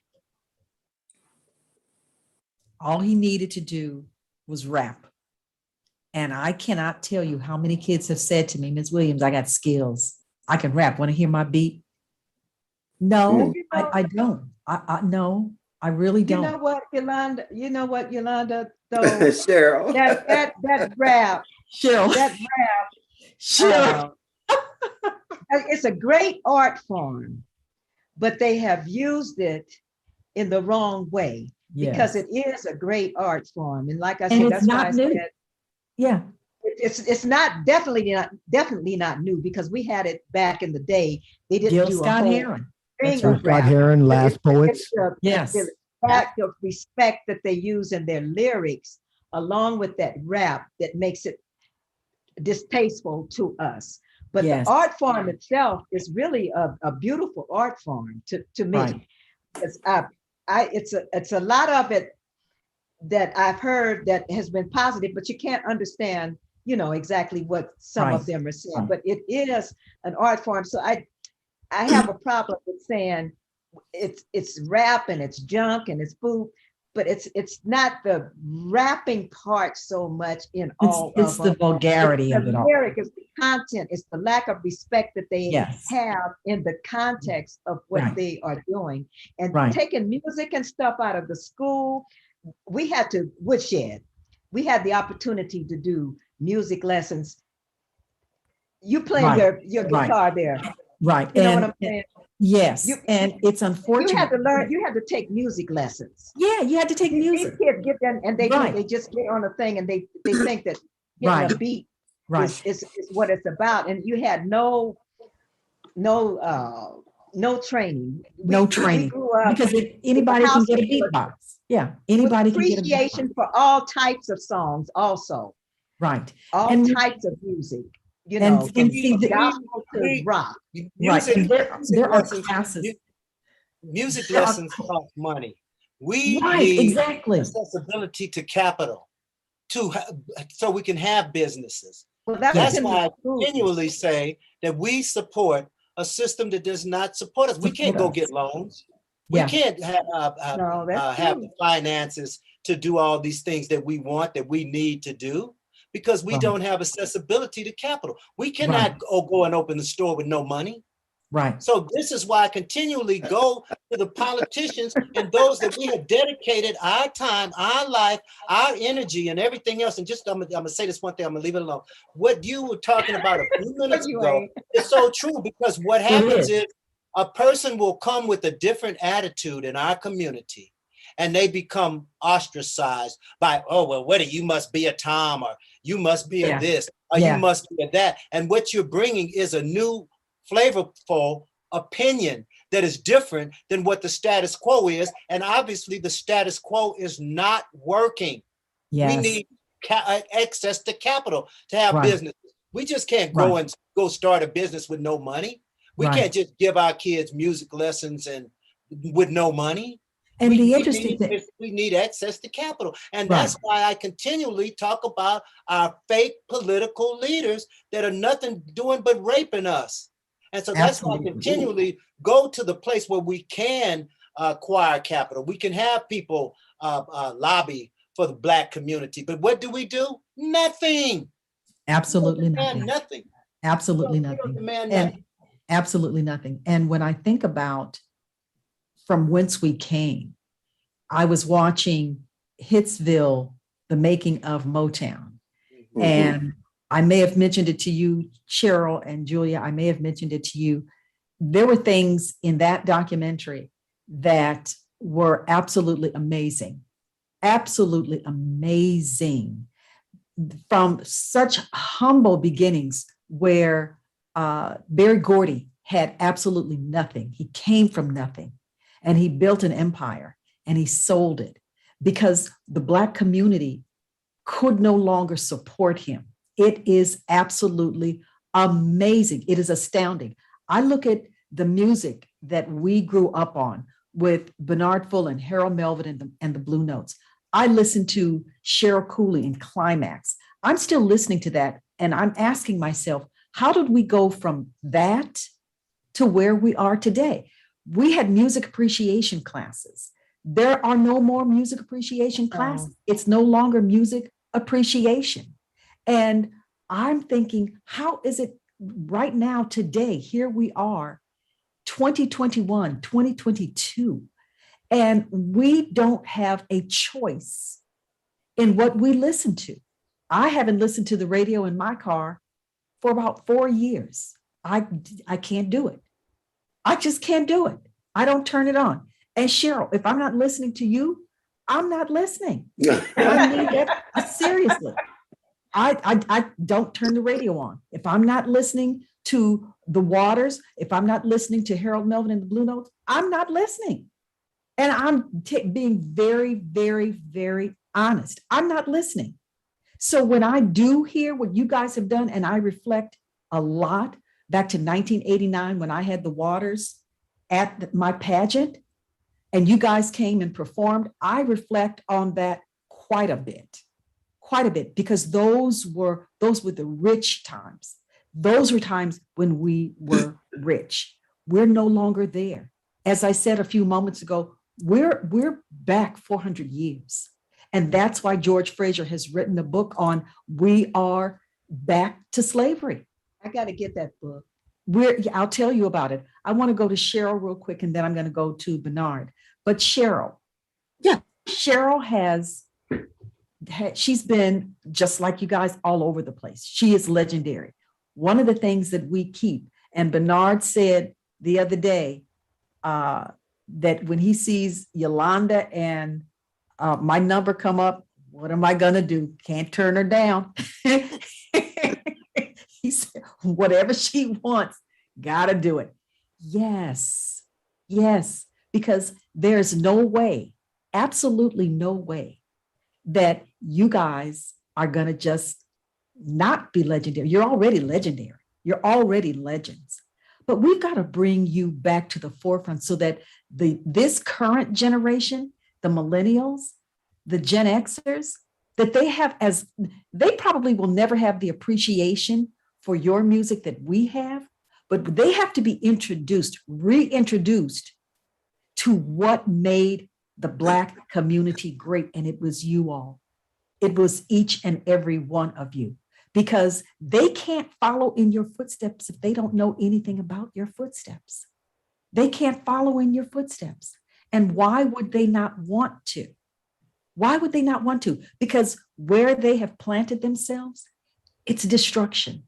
All he needed to do was rap. And I cannot tell you how many kids have said to me, Ms. Williams, I got skills. I can rap. Want to hear my beat? No, I don't. No, I really don't. You know what, Yolanda? Though Cheryl. that rap. Cheryl. That rap. Cheryl. It's a great art form, but they have used it in the wrong way. Yes. Because it is a great art form. And like I And said, it's that's why not I new. said Yeah. it's definitely not new, because we had it back in the day. They didn't Gil do Scott a whole Heron. thing Gil of Scott rap. Heron, Last Poets. Yes. The fact of respect that they use in their lyrics, along with that rap, that makes it distasteful to us. But Yes. the art form itself is really a beautiful art form to me. Right. It's a lot of it that I've heard that has been positive, but you can't understand, exactly what some of them are saying. Right. But it is an art form. So I have a problem with saying it's rap and it's junk and it's food, but it's not the rapping part so much in all It's of the them. vulgarity of it all. Lyric is the content, it's the lack of respect that they Yes. have in the context of what Right. they are doing. And Right. taking music and stuff out of the school, we had to woodshed. We had the opportunity to do music lessons. You playing Right. your Right. guitar there. Right. You know And what I'm saying? yes. And it's You unfortunate. had to learn, you had to take music lessons. Yeah, you had to take These music. kids get them and Right. they just get on a thing and they think that getting Right. a beat Right. is what it's about. And you had no training. No We training. grew up Because anybody can get a beatbox. Yeah. Anybody can get a beatbox. appreciation for all types of songs also. Right. All And- types of music. and from see, gospel to rock. Right. And there are lessons- classes. Music There are- lessons cost money. We Right. need Exactly. accessibility to capital so we can have businesses. Well, that's That's in why I the school. continually say that we support a system that does not support us. We can't go get loans. Yeah. We can't have No, that's have true. the finances to do all these things that we want, that we need to do, because we Right. don't have accessibility to capital. We cannot go and open the store with no money. Right. So this is why I continually go to the politicians and those that we have dedicated our time, our life, our energy, and everything else. And just I'm gonna say this one thing. I'm gonna leave it alone. What you were talking about a few minutes You ago ain't. is so true, because what happens is. is a person will come with a different attitude in our community, and they become ostracized by, oh, well, what, you must be a Tom, or you must be a Yeah. this, or you must be a that. And what you're bringing is a new flavorful opinion that is different than what the status quo is. And obviously the status quo is not working. We Yes. need access to capital to have Right. business. We just can't go Right. and go start a business with no money. We Right. can't just give our kids music lessons and with no money. And the interesting thing, We need access to capital. And Right. that's why I continually talk about our fake political leaders that are nothing doing but raping us. And so that's why I Absolutely. continually go to the place where we can acquire capital. We can have people lobby for the Black community. But what do? Nothing. Absolutely We don't nothing. demand nothing. Absolutely We don't nothing. demand And nothing. absolutely nothing. And when I think about from whence we came, I was watching Hitsville, the making of Motown. Mhm. And I may have mentioned it to you, Cheryl and Julia, I may have mentioned it to you. There were things in that documentary that were absolutely amazing. Absolutely amazing. From such humble beginnings where Barry Gordy had absolutely nothing. He came from nothing and he built an empire and he sold it because the Black community could no longer support him. It is absolutely amazing. It is astounding. I look at the music that we grew up on with Bernard Fuller and Harold Melvin and the Blue Notes. I listened to Cheryl Cooley in Climax. I'm still listening to that. And I'm asking myself, how did we go from that to where we are today? We had music appreciation classes. There are no more music appreciation classes. It's no longer music appreciation. And I'm thinking, how is it right now, today? Here we are, 2021, 2022. And we don't have a choice in what we listen to. I haven't listened to the radio in my car for about 4 years. I can't do it. I just can't do it. I don't turn it on. And Cheryl, if I'm not listening to you, I'm not listening. I mean that seriously. I don't turn the radio on. If I'm not listening to the Waters, if I'm not listening to Harold Melvin and the Blue Notes, I'm not listening. And I'm being very, very, very honest. I'm not listening. So when I do hear what you guys have done, and I reflect a lot back to 1989 when I had the Waters at my pageant, and you guys came and performed, I reflect on that quite a bit, because those were the rich times. Those were times when we were rich. We're no longer there. As I said a few moments ago, we're back 400 years. And that's why George Fraser has written a book on We Are Back to Slavery. I got to get that book. I'll tell you about it. I want to go to Cheryl real quick, and then I'm going to go to Bernard. But Cheryl, Cheryl she's been just like you guys all over the place. She is legendary. One of the things that we keep, and Bernard said the other day that when he sees Yolanda and my number come up, what am I going to do? Can't turn her down. He said, whatever she wants, got to do it. Yes, because there's no way, absolutely no way that you guys are going to just not be legendary. You're already legendary. You're already legends. But we've got to bring you back to the forefront so that this current generation, the millennials, the Gen Xers, that they probably will never have the appreciation for your music that we have, but they have to be reintroduced to what made the Black community great. And it was you all. It was each and every one of you. because they can't follow in your footsteps if they don't know anything about your footsteps. They can't follow in your footsteps. And why would they not want to? Why would they not want to? Because where they have planted themselves, it's destruction.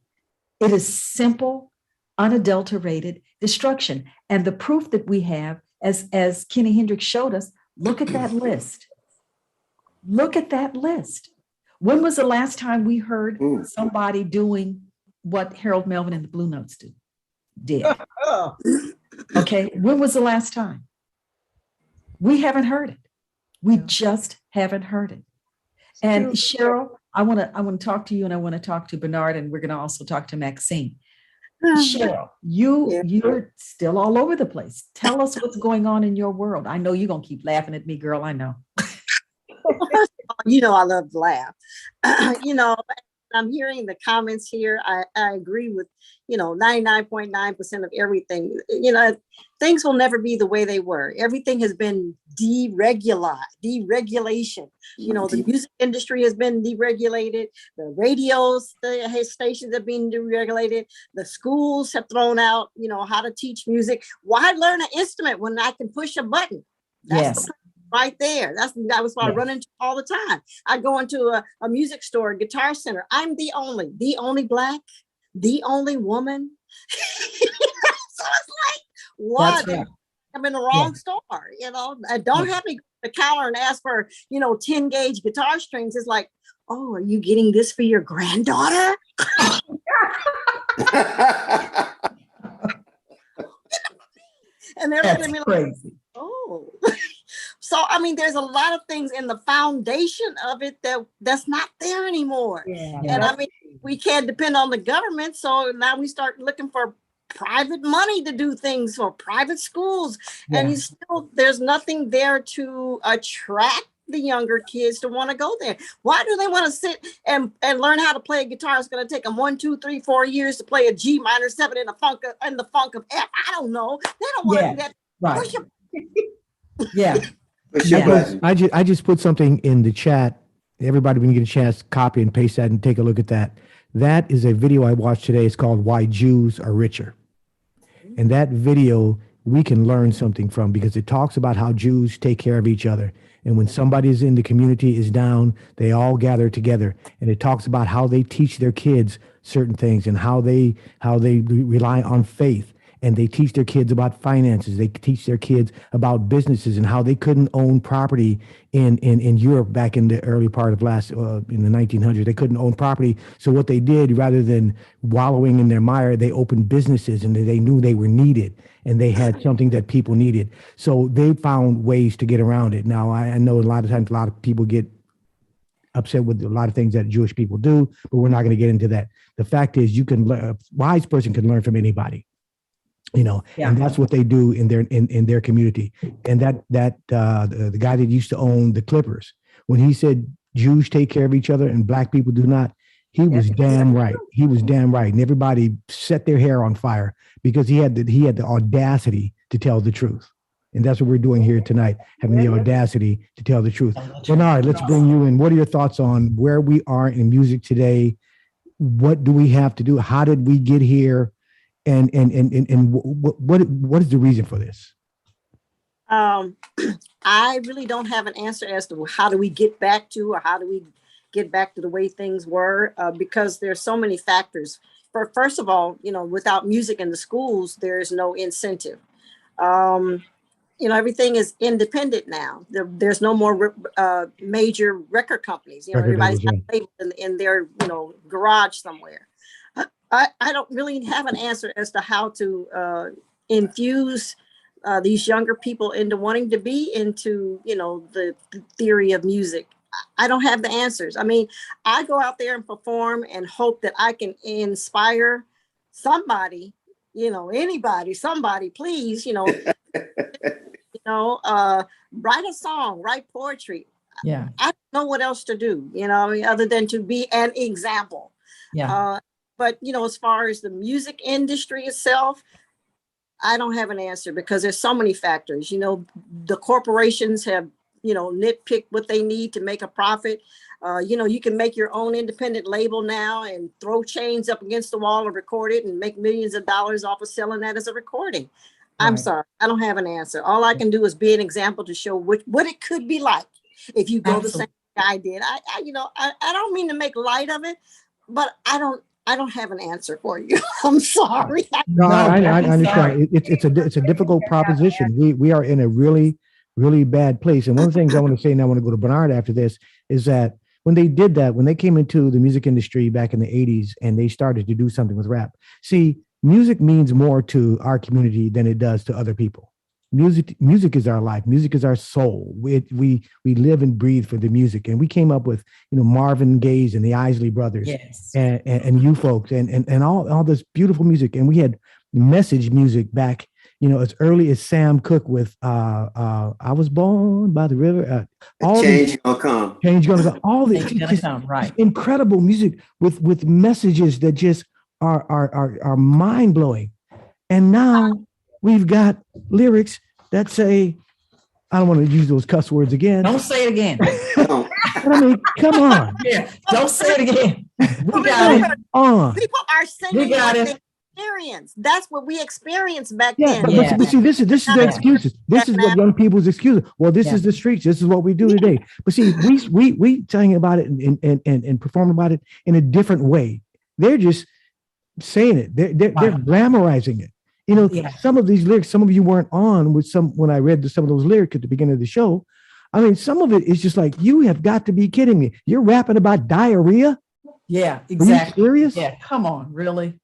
It is simple, unadulterated destruction. And the proof that we have, as Kenny Hendrix showed us, look at that list. Look at that list. When was the last time we heard somebody doing what Harold Melvin and the Blue Notes did? Okay, when was the last time? We haven't heard it. We just haven't heard it. And Cheryl, I want to talk to you, and I want to talk to Bernard, and we're going to also talk to Maxine. Cheryl, you're still all over the place. Tell us what's going on in your world. I know you're going to keep laughing at me, girl. I know. You know, I love to laugh. You know, I'm hearing the comments here. I agree with, 99.9% of everything. Things will never be the way they were. Everything has been deregulation. The music industry has been deregulated. The radios, the stations have been deregulated. The schools have thrown out, how to teach music. Why learn an instrument when I can push a button? That's right there. That was what I run into all the time. I go into a music store, Guitar Center. I'm the only Black, the only woman. So it's like, what? Right. I'm in the wrong store, don't have me go to the counter and ask for, 10 gauge guitar strings. It's like, oh, are you getting this for your granddaughter? And they're looking at me like, crazy. Oh. So, there's a lot of things in the foundation of it that's not there anymore. Yeah. And we can't depend on the government. So now we start looking for private money to do things for private schools. Yeah. And there's nothing there to attract the younger kids to want to go there. Why do they want to sit and learn how to play a guitar? It's going to take them 1, 2, 3, 4 years to play a G minor 7 in the funk of F. I don't know. They don't want to do that. Right. Yeah. I just put something in the chat. Everybody, when you get a chance, copy and paste that and take a look at that. That is a video I watched today. It's called Why Jews Are Richer. And that video we can learn something from, because it talks about how Jews take care of each other. And when somebody's in the community is down, they all gather together. And it talks about how they teach their kids certain things and how they rely on faith. And they teach their kids about finances. They teach their kids about businesses and how they couldn't own property in Europe back in the early part of in the 1900s. They couldn't own property. So what they did, rather than wallowing in their mire, they opened businesses, and they knew they were needed, and they had something that people needed. So they found ways to get around it. Now, I know a lot of times a lot of people get upset with a lot of things that Jewish people do, but we're not going to get into that. The fact is, a wise person can learn from anybody. And that's what they do in their community. And the guy that used to own the Clippers, when he said Jews take care of each other and Black people do not, he was damn right. He was damn right. And everybody set their hair on fire because he had the audacity to tell the truth. And that's what we're doing here tonight, having the audacity to tell the truth. Bernard, let's bring you in. What are your thoughts on where we are in music today? What do we have to do? How did we get here? And what is the reason for this? I really don't have an answer as to how do we get back to, or how do we get back to the way things were, because there's so many factors. First of all, without music in the schools, there's no incentive. Everything is independent now. There's no more major record companies. Everybody's got labels in their garage somewhere. I don't really have an answer as to how to infuse these younger people into wanting to be into, the theory of music. I don't have the answers. I go out there and perform and hope that I can inspire somebody, anybody, somebody, please, write a song, write poetry. Yeah. I don't know what else to do, other than to be an example. Yeah. But, as far as the music industry itself, I don't have an answer because there's so many factors. The corporations have, nitpicked what they need to make a profit. You can make your own independent label now and throw chains up against the wall and record it and make millions of dollars off of selling that as a recording. I'm sorry, I don't have an answer. All I can do is be an example to show what it could be like if you go the same way I did. I don't mean to make light of it, but I don't have an answer for you. I'm sorry. No, I understand. It's a difficult proposition. We are in a really, really bad place. And one of the things I want to say, and I want to go to Bernard after this, is that when they did that, when they came into the music industry back in the 80s and they started to do something with rap, see, music means more to our community than it does to other people. Music is our life. Music is our soul. We live and breathe for the music. And we came up with, Marvin Gaye and the Isley Brothers, Yes, and you folks and all this beautiful music. And we had message music back, as early as Sam Cooke with I Was Born by the River. All Change gonna come. Change gonna come. All the it's gonna come, right. incredible music with messages that just are mind blowing. And now we've got lyrics that say, I don't want to use those cuss words again. Don't say it again. No. I mean, come on. Yeah, don't say it again. We got Come it. on. People are singing We got what it. they experienced. That's what we experienced back Yeah, then. but see, this is the excuses. This is what young people's excuses. Well, this is the streets. This is what we do today. But see, we telling about it and performing about it in a different way. They're just saying it. They're glamorizing it. Some of these lyrics, some of you weren't on with when I read some of those lyrics at the beginning of the show. I mean, some of it is just like, you have got to be kidding me. You're rapping about diarrhea? Yeah, exactly. Are you serious? Yeah, come on, really?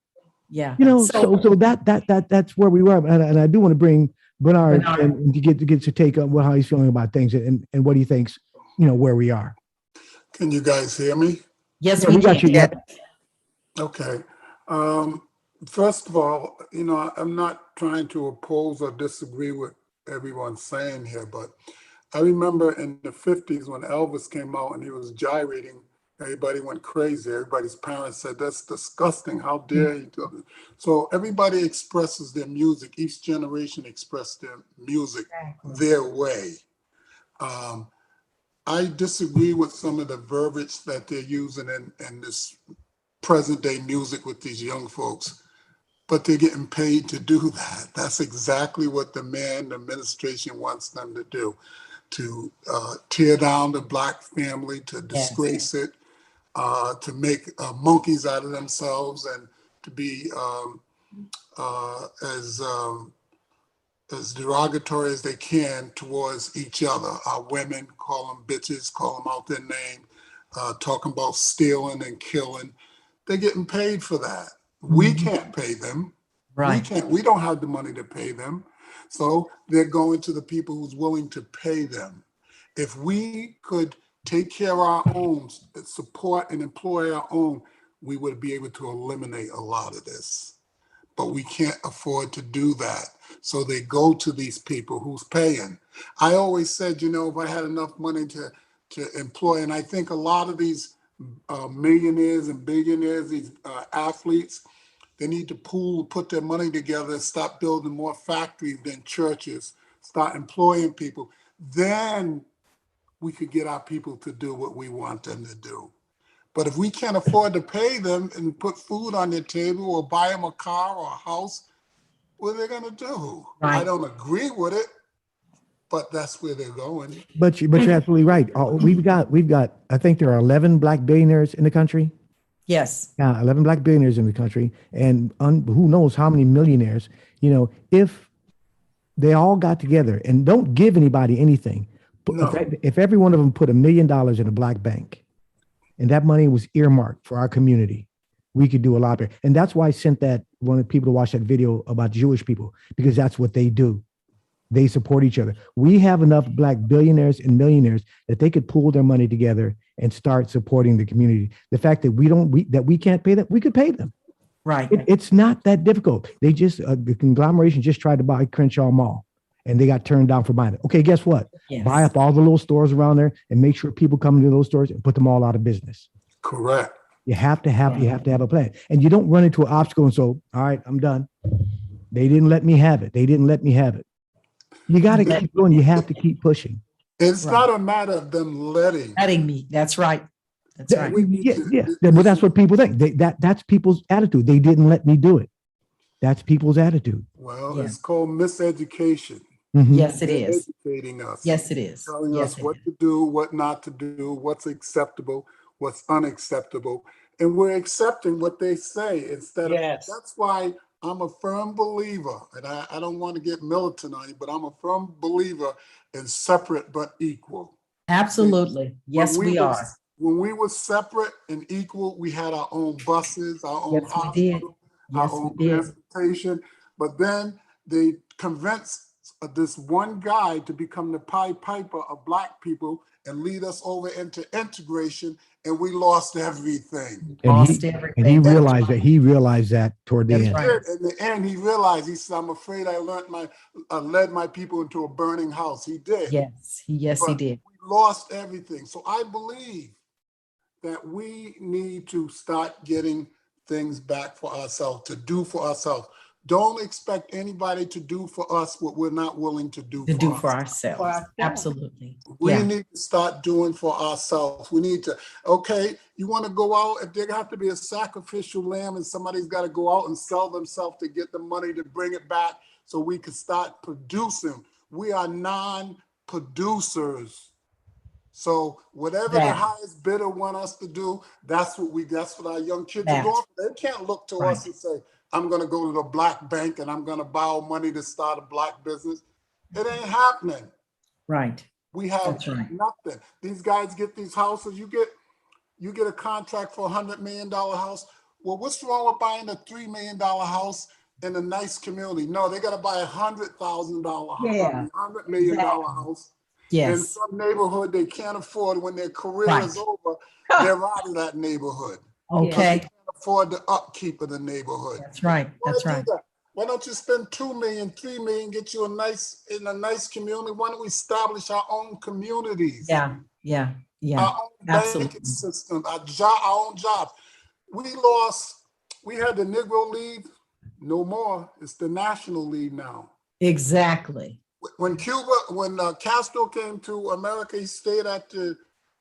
Yeah. So that's where we were. And I do want to bring Bernard and to get your take on how he's feeling about things and what he thinks, where we are. Can you guys hear me? Yes, we got you. Yeah. Okay. First of all, I'm not trying to oppose or disagree with everyone's saying here, but I remember in the 50s when Elvis came out and he was gyrating, everybody went crazy. Everybody's parents said, that's disgusting. How dare you do it? So everybody expresses their music. Each generation expressed their music their way. I disagree with some of the verbiage that they're using in this present day music with these young folks, but they're getting paid to do that. That's exactly what the administration wants them to do, to tear down the Black family, to disgrace it, to make monkeys out of themselves, and to be as derogatory as they can towards each other. Our women, call them bitches, call them out their name, talking about stealing and killing. They're getting paid for that. We can't pay them. right. We don't have the money to pay them. So they're going to the people who's willing to pay them. If we could take care of our own, support and employ our own, we would be able to eliminate a lot of this. But we can't afford to do that. So they go to these people who's paying. I always said, if I had enough money to employ, and I think a lot of these millionaires and billionaires, these athletes, they need to put their money together, stop building more factories than churches, start employing people. Then we could get our people to do what we want them to do. But if we can't afford to pay them and put food on their table or buy them a car or a house, what are they going to do? Right. I don't agree with it, but that's where they're going. But you're absolutely right. We've got. I think there are 11 Black billionaires in the country. Yes. Yeah, 11 Black billionaires in the country, and who knows how many millionaires. If they all got together and don't give anybody anything, No. if every one of them put $1 million in a Black bank, and that money was earmarked for our community, we could do a lot better. And that's why I wanted people to watch that video about Jewish people, because that's what they do. They support each other. We have enough Black billionaires and millionaires that they could pool their money together and start supporting the community. The fact that we can't pay them, we could pay them. Right. It's not that difficult. They just the conglomeration just tried to buy Crenshaw Mall, and they got turned down for buying it. Okay, guess what? Yes. Buy up all the little stores around there and make sure people come into those stores and put them all out of business. Correct. You have to have a plan, and you don't run into an obstacle and so, all right, I'm done. They didn't let me have it. You got to keep going. You have to keep pushing. It's not a matter of them letting Me. That's right. That's right. Well, that's what people think. That's people's attitude. They didn't let me do it. That's people's attitude. Well, Yeah. it's called miseducation. Mhm. Yes, it is. Educating us. Yes, it is. Telling Yes, us it what is. to do, what not to do, what's acceptable, what's unacceptable. And we're accepting what they say instead of, Yes. that's why I'm a firm believer, and I don't want to get militant on you, but I'm a firm believer in separate but equal. Absolutely. Yes, When we were, are. when we were separate and equal, we had our own buses, our own Yes, we did. hospital, our Yes, we own did. transportation. But then they convinced this one guy to become the Pied Piper of Black people and lead us over into integration, and we lost everything. Lost And everything. he That's realized right. that. He realized that toward the That's end. right. In the end, he realized, he said, I'm afraid I led my people into a burning house. He did. Yes, he But did. we lost everything. So I believe that we need to start getting things back for ourselves, to do for ourselves. Don't expect anybody to do for us what we're not willing to do To for do us. for ourselves. Absolutely. We Yeah. need to start doing for ourselves. We need to, okay, you want to go out, if there have to be a sacrificial lamb and somebody's got to go out and sell themselves to get the money to bring it back so we can start producing. We are non-producers. So whatever the That. highest bidder want us to do, that's what our young kids are That. going for. They can't look to Right. us and say, I'm going to go to the black bank and I'm going to borrow money to start a black business. It ain't happening. Right. We have That's right. nothing. These guys get these houses. You get a contract for $100 million house. Well, what's wrong with buying a $3 million house in a nice community? No, they got to buy $100,000, Yeah, $100 million exactly. house in Yes. some neighborhood they can't afford. When their career Right. is over, they're out of that neighborhood. Okay. They can't afford the upkeep of the neighborhood. That's right. Why That's do right. that? Why don't you spend $2 million, $3 million, get you in a nice community? Why don't we establish our own communities? Yeah. Yeah. Yeah. Our own banking Absolutely. system, our own jobs. We had the Negro League, no more. It's the National League now. Exactly. When Castro came to America, he stayed at the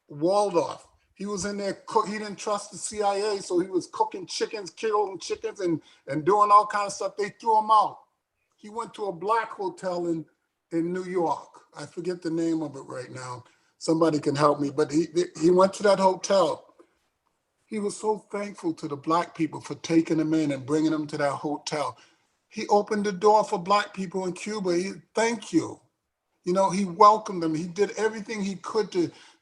Waldorf. He was in there, he didn't trust the CIA, so he was cooking chickens, killing chickens and doing all kinds of stuff. They threw him out. He went to a black hotel in New York. I forget the name of it right now. Somebody can help me, but he went to that hotel. He was so thankful to the black people for taking him in and bringing him to that hotel. He opened the door for black people in Cuba. Thank you. You know, he welcomed them. He did everything he could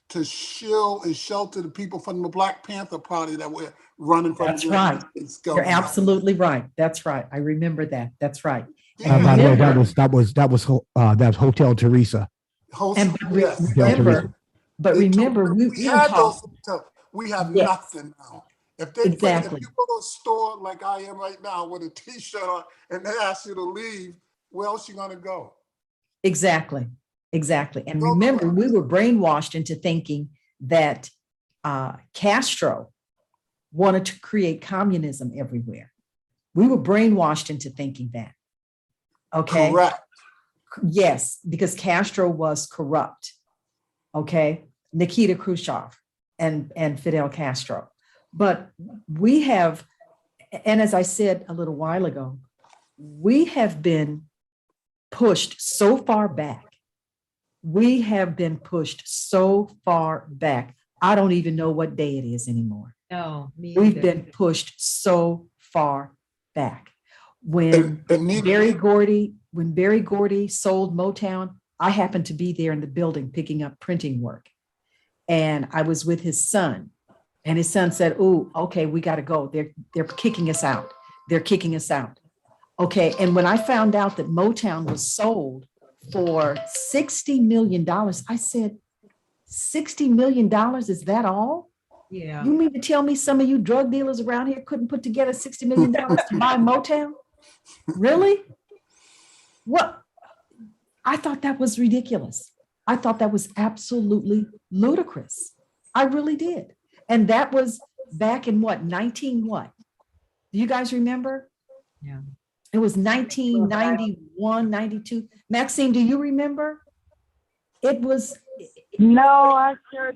to shield and shelter the people from the Black Panther Party that were running from That's the right. United States You're government. absolutely right. That's right. I remember that. That's right. Yeah. By the way, remember- that was Hotel Teresa. And Yes. remember, but They remember, took- we were had those talking. hotels. We have Yes. nothing now. If Exactly. you go to a store like I am right now with a T-shirt on and they ask you to leave, where else you gonna go? Exactly. Exactly. And Go remember, nowhere. we were brainwashed into thinking that Castro wanted to create communism everywhere. We were brainwashed into thinking that. Okay. Correct. Yes, because Castro was corrupt. Okay. Nikita Khrushchev and Fidel Castro. But we have, and as I said a little while ago, we have been pushed so far back. We have been pushed so far back. I don't even know what day it is anymore. No, me We've either. been pushed so far back. When And Berry Gordy sold Motown, I happened to be there in the building picking up printing work. And I was with his son. And his son said, "Oh, okay, we got to go. They're kicking us out. They're kicking us out." Okay. And when I found out that Motown was sold for $60 million, I said, $60 million, is that all? Yeah. You mean to tell me some of you drug dealers around here couldn't put together $60 million to buy Motown? Really? What? I thought that was ridiculous. I thought that was absolutely ludicrous. I really did. And that was back in what, 19 what? Do you guys remember? Yeah. It was 1991, 92. Maxine, do you remember? It was, No, I sure.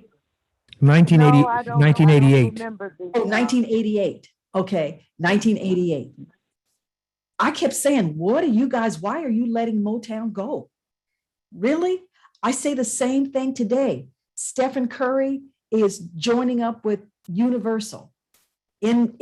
1980, No, I don't 1988. remember the. Oh, 1988. Okay, 1988. I kept saying, what are you guys, why are you letting Motown go? Really? I say the same thing today. Stephen Curry is joining up with Universal in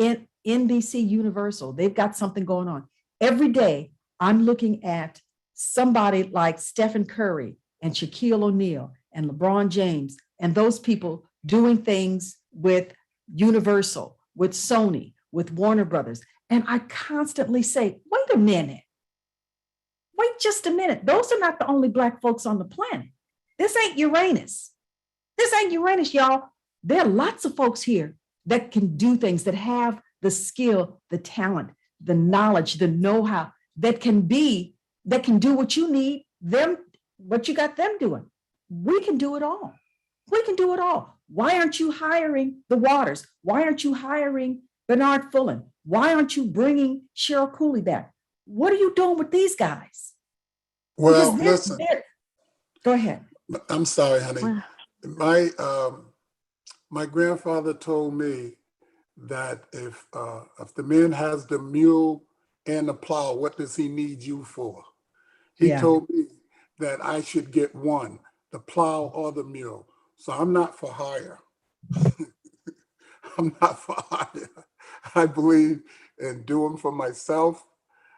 NBC Universal. They've got something going on. Every day I'm looking at somebody like Stephen Curry and Shaquille O'Neal and LeBron James and those people doing things with Universal, with Sony, with Warner Brothers. And I constantly say, wait a minute. Wait just a minute. Those are not the only Black folks on the planet. This ain't Uranus. This ain't Uranus, y'all. There are lots of folks here that can do things, that have the skill, the talent, the knowledge, the know-how, that can do what you need them, what you got them doing. We can do it all. We can do it all. Why aren't you hiring the Waters? Why aren't you hiring Bernard Fullen? Why aren't you bringing Cheryl Cooley back? What are you doing with these guys? Well, Because listen, go ahead. I'm sorry, honey. My my grandfather told me that if the man has the mule and the plow, what does he need you for? He Yeah. told me that I should get one, the plow or the mule. So I'm not for hire. I'm not for hire. I believe in doing for myself.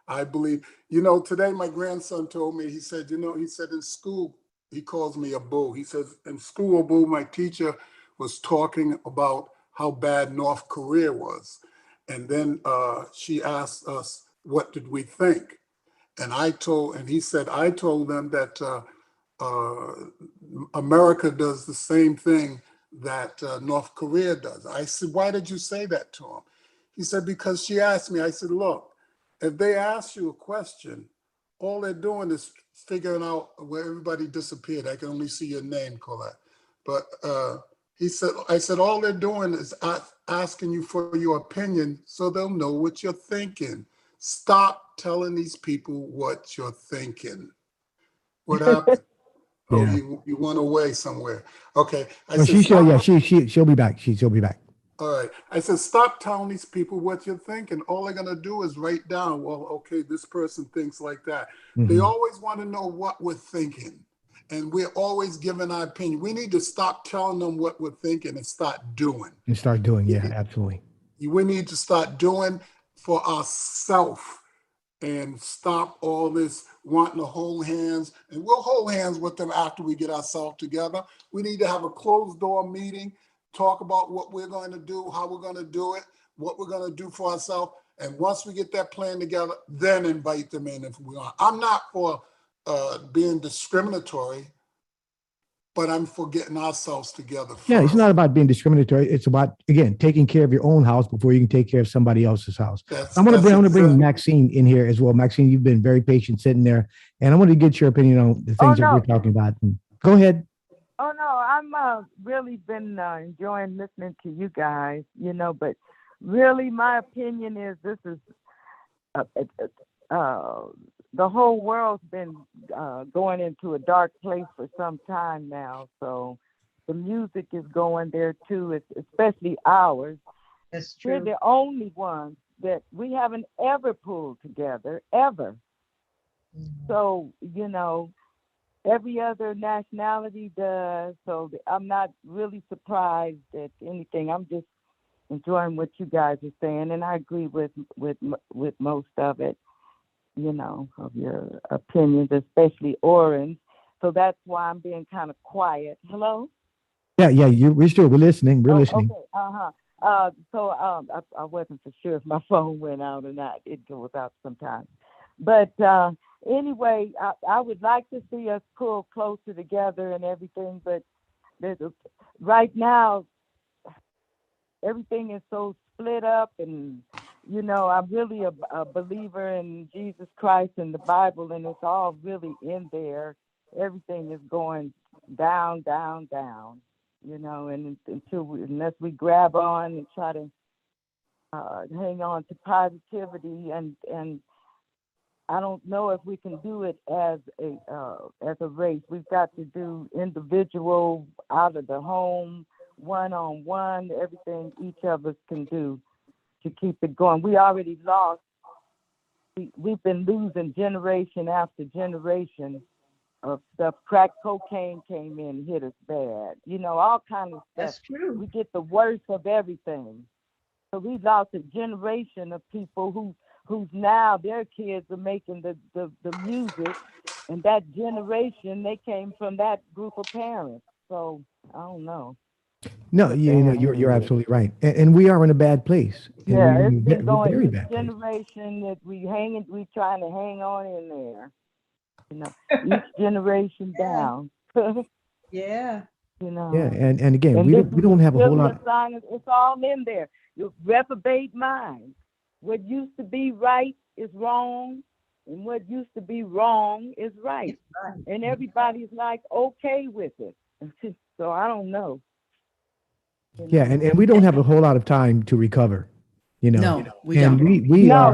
I believe, today my grandson told me, he said, he said in school, he calls me a bull. He says, in school, Boo, my teacher was talking about how bad North Korea was. And then she asked us, what did we think? And he said, I told them that America does the same thing that North Korea does. I said, why did you say that to him? He said, because she asked me. I said, look, if they ask you a question, all they're doing is figuring out where everybody disappeared. I can only see your name, Colette. But I said, all they're doing is asking you for your opinion so they'll know what you're thinking. Stop telling these people what you're thinking. What happened? Oh, Yeah. you went away somewhere. Okay. Well, she'll be back. She'll be back. All right. I said, stop telling these people what you're thinking. All they're going to do is write down, well, okay, this person thinks like that. They always want to know what we're thinking. And we're always giving our opinion. We need to stop telling them what we're thinking and start doing. Yeah, absolutely. We need to start doing for ourselves and stop all this wanting to hold hands. And we'll hold hands with them after we get ourselves together. We need to have a closed door meeting, talk about what we're going to do, how we're going to do it, what we're going to do for ourselves. And once we get that plan together, then invite them in if we want. I'm not for being discriminatory, but I'm for getting ourselves together first. Yeah, it's not about being discriminatory. It's about, again, taking care of your own house before you can take care of somebody else's house. I want to bring Maxine in here as well. Maxine, you've been very patient sitting there, and I want to get your opinion on the things that we're talking about. Go ahead. Oh no, I'm really been enjoying listening to you guys, but really my opinion is this is the whole world's been going into a dark place for some time now. So the music is going there too, especially ours. That's true. We're the only ones that we haven't ever pulled together, ever. So, every other nationality does. So I'm not really surprised at anything. I'm just enjoying what you guys are saying. And I agree with most of it. Of your opinions, especially Orange. So that's why I'm being kind of quiet. Hello? Yeah, we're listening. We're listening. Okay, so I wasn't for sure if my phone went out or not. It goes out sometimes. But anyway, I would like to see us pull closer together and everything. But right now, everything is so split up, and I'm really a believer in Jesus Christ and the Bible, and it's all really in there. Everything is going down, down, down, and unless we grab on and try to hang on to positivity, and I don't know if we can do it as a race. We've got to do individual, out of the home, one-on-one, everything each of us can do to keep it going. We already lost. We've been losing generation after generation of stuff. Crack cocaine came in, hit us bad. You know, all kind of stuff. That's true. We get the worst of everything. So we lost a generation of people who's now their kids are making the music, and that generation, they came from that group of parents. So I don't know. No, you're absolutely right, and we are in a bad place. And Yeah, we're in it's a been going very this bad place. generation that we trying to hang on in there. You know, each generation down. Yeah. You know. Yeah, and again, And we this don't have a whole civil lot. assignment, it's all in there. Your reprobate mind. What used to be right is wrong, and what used to be wrong is right. Right. And everybody's like okay with it. So I don't know. You Yeah, know? and we don't have a whole lot of time to recover, you know. No, we and don't. we are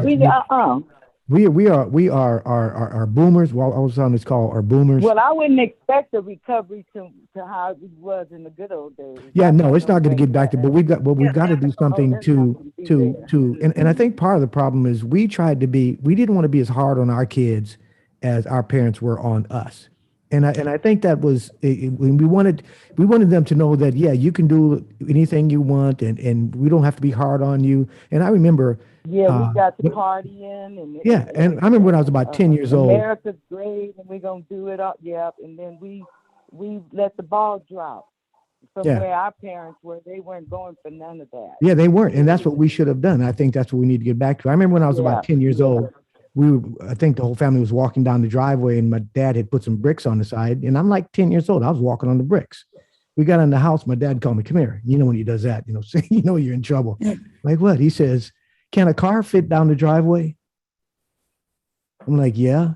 we are boomers. Well, I was on this call. Are boomers? Well, I wouldn't expect a recovery to how it was in the good old days. Yeah, I'm no, it's not going to saying get back to. that. But we've got to do something There's nothing to be there. and I think part of the problem is we didn't want to be as hard on our kids as our parents were on us. And I think that was when we wanted them to know that, yeah, you can do anything you want, and we don't have to be hard on you. And I remember, Yeah, we got to partying and yeah, and I remember when I was about 10 years old. America's great, and we're gonna do it up, yep. And then we let the ball drop from where our parents were. They weren't going for none of that. Yeah, they weren't, and that's what we should have done. I think that's what we need to get back to. I remember when I was about 10 years old. I think the whole family was walking down the driveway, and my dad had put some bricks on the side, and I'm like 10 years old. I was walking on the bricks. We got in the house. My dad called me, "Come here." You know, when he does that, so you know you're in trouble. Like what? He says, "Can a car fit down the driveway?" I'm like, "Yeah."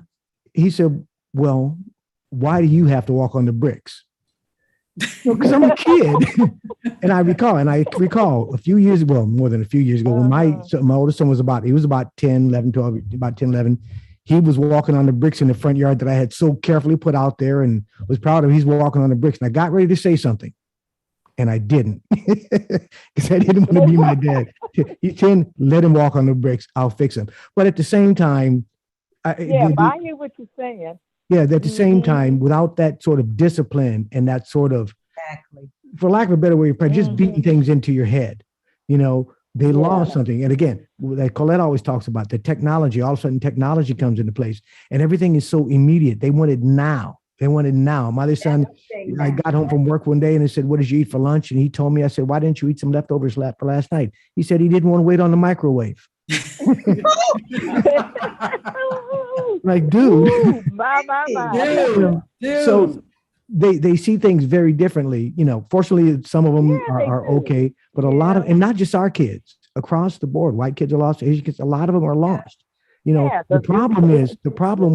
He said, "Well, why do you have to walk on the bricks?" Because I'm a kid. And I recall a few years, well, more than a few years ago, when my oldest son was about 10, 11, 12, about 10, 11, he was walking on the bricks in the front yard that I had so carefully put out there and was proud of. He's walking on the bricks. And I got ready to say something, and I didn't, because I didn't want to be my dad. He's 10, let him walk on the bricks. I'll fix him. But at the same time, I hear what you're saying. Yeah, at the same time, without that sort of discipline and that sort of, for lack of a better way of putting it, just beating things into your head, they lost something. And again, like Colette always talks about, the technology, all of a sudden technology comes into place and everything is so immediate. They want it now. My other son, I got home from work one day and I said, "What did you eat for lunch?" And he told me, I said, "Why didn't you eat some leftovers for last night?" He said he didn't want to wait on the microwave. Like, dude. Ooh, my. Dude. So they see things very differently. Fortunately, some of them are okay, but a lot of, and not just our kids, across the board, white kids are lost, Asian kids, a lot of them are lost. The problem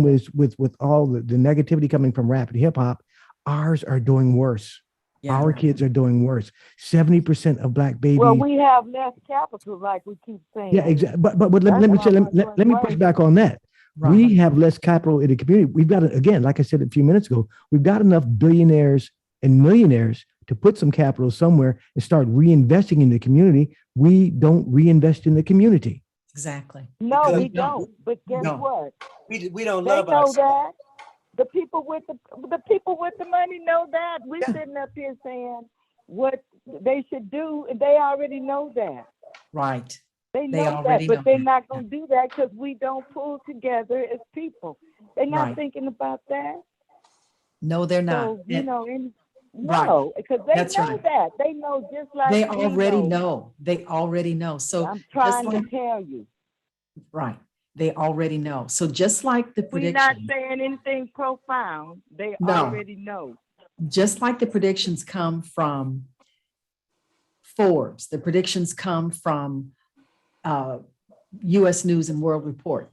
is with all the negativity coming from rap and hip hop, ours are doing worse. Yeah. Our kids are doing worse. 70% of Black babies. Well, we have less capital, like we keep saying. Yeah, exactly. But let me push back on that. Right. We have less capital in the community. We've got, again, like I said a few minutes ago, we've got enough billionaires and millionaires to put some capital somewhere and start reinvesting in the community. We don't reinvest in the community. Exactly. No, we don't. But guess what? We don't love ourselves. They know ourselves. that. The people with the money know that. We're sitting up here saying what they should do, and they already know that. Right. They know that, but they're not going to do that because we don't pull together as people. They're not thinking about that. No, they're not. So, no, because they know that. They know just like they already know. They already know. So I'm trying to tell you. Right. They already know. So just like the prediction. We're not saying anything profound. They already know. Just like the predictions come from Forbes, the predictions come from U.S. News and World Report.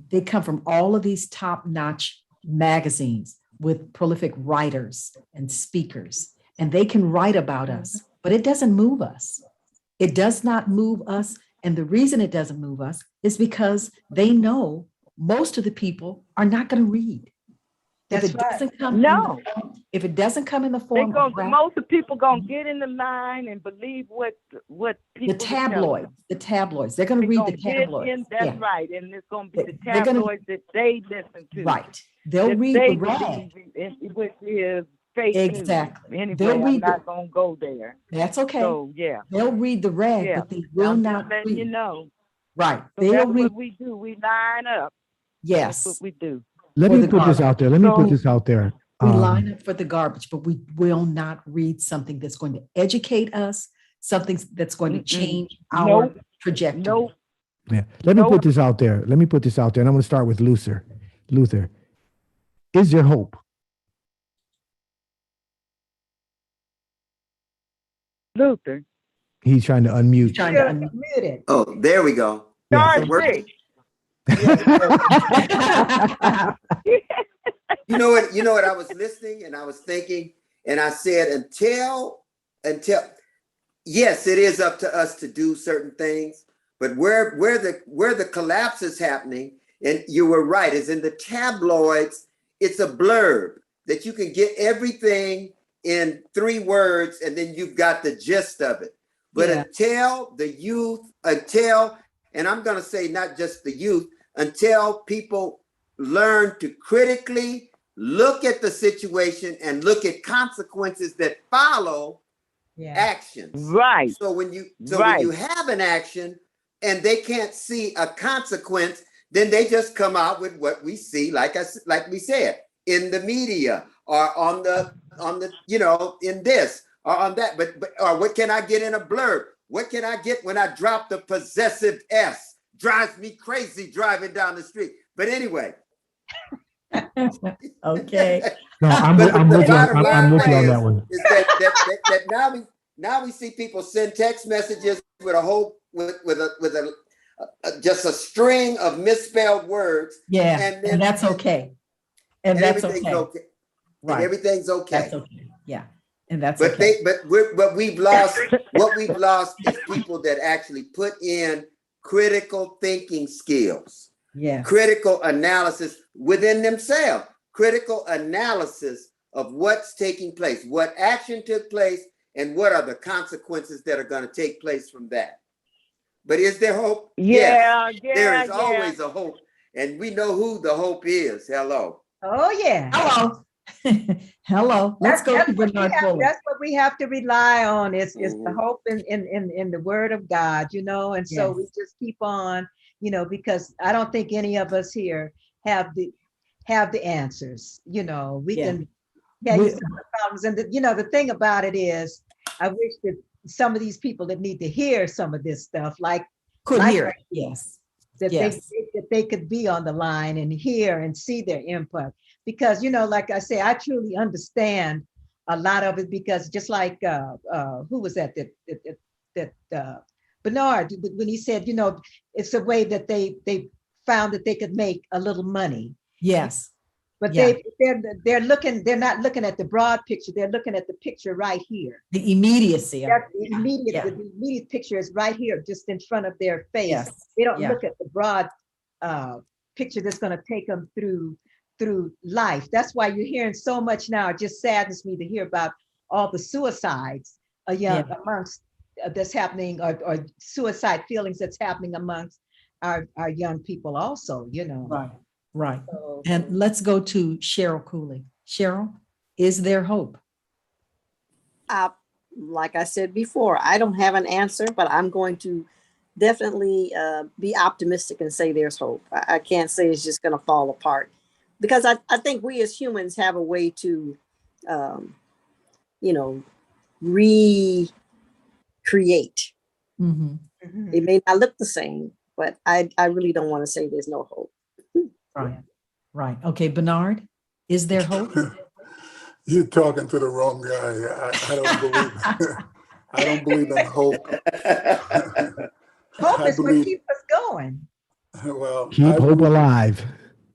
They come from all of these top-notch magazines with prolific writers and speakers, and they can write about us, but it doesn't move us. It does not move us, and the reason it doesn't move us is because they know most of the people are not going to read. If That's it right. doesn't come, No. if it doesn't come in the They form go. of rap, Most of people gonna get in the line and believe what the people are telling them. tabloids, they're going to They're read the gonna get tabloids. in. That's right, and it's gonna be the They're gonna, tabloids that they listen to. right. They'll That read they the rag. believe in, which is fake Exactly. news. They'll Anyway, I'm read the, not gonna go there. that's okay. So yeah, They'll read the rag, yeah. but they will I'm not just letting you read. know. Right. So They'll that's read, what we do. We line up. That's what yes. we do. Let For me the put this garbage. out there. Let me put So- this out there. We line up for the garbage, but we will not read something that's going to educate us, something that's going to change our Nope. trajectory. Nope. Yeah. Let me Nope. put this out there. Let me put this out there. And I'm going to start with Luther. Luther, is there hope? Luther. He's trying to unmute. Trying to You're un- muted. Oh, there we go. Yeah. Is it working? Yeah. You know what I was listening and I was thinking, and I said, until yes, it is up to us to do certain things, but where the collapse is happening, and you were right, is in the tabloids. It's a blurb that you can get everything in 3 words, and then you've got the gist of it. But Yeah. until the youth, and I'm going to say not just the youth, until people learn to critically look at the situation and look at consequences that follow Yeah. actions. Right. So when you Right. have an action and they can't see a consequence, then they just come out with what we see, like we said, in the media or on the in this or on that. But or what can I get in a blurb? What can I get when I drop the possessive S? Drives me crazy driving down the street. But anyway. Okay. No, I'm But with the you. bottom I'm line with you on is- that one. is that now we see people send text messages with a whole with just a string of misspelled words. Yeah. And And, then- that's okay. And that's everything's okay. okay. Right. And everything's okay. That's okay. Yeah. And that's But okay. but we've lost what we've lost is people that actually put in critical thinking skills, Yes. critical analysis within themselves, critical analysis of what's taking place, what action took place, and what are the consequences that are going to take place from that. But is there hope? Yeah. Yes, Yeah. there is yeah. always a hope, and we know who the hope is. Hello. Oh, yeah. Hello. Hello. Let's go to That's what we Bernard have- Fuller. That's what we have to rely on is the Mhm. hope in the word of God, and so Yes. we just keep on, because I don't think any of us here have the answers. We Yeah. can tell you We- some of the problems, and the thing about it is, I wish that some of these people that need to hear some of this stuff, like Could like hear it. Yes. that Yes. they could be on the line and hear and see their input, because like I say, I truly understand a lot of it, because just like who was that Bernard, when he said it's a way that they found that they could make a little money, Yes. but Yeah. they're not looking at the broad picture, they're looking at the picture right here. The immediacy of That's it. the immediate, Yeah. the immediate picture is right here, just in front of their face. Yes. They don't Yeah. look at the broad picture that's going to take them through life. That's why you're hearing so much now. It just saddens me to hear about all the suicides amongst that's happening, or suicide feelings that's happening amongst our young people also, Right. Right. So, And let's go to Cheryl Cooley. Cheryl, is there hope? Like I said before, I don't have an answer, but I'm going to definitely be optimistic and say there's hope. I can't say it's just going to fall apart, because I think we as humans have a way to, recreate. Mm-hmm. mhm. It may not look the same, but I really don't want to say there's no hope. Right. Right. Okay, Bernard, is there hope? You're talking to the wrong guy. I don't believe. I don't believe in hope. Hope I is what believe- keeps us going. Well, Keep I hope believe- alive.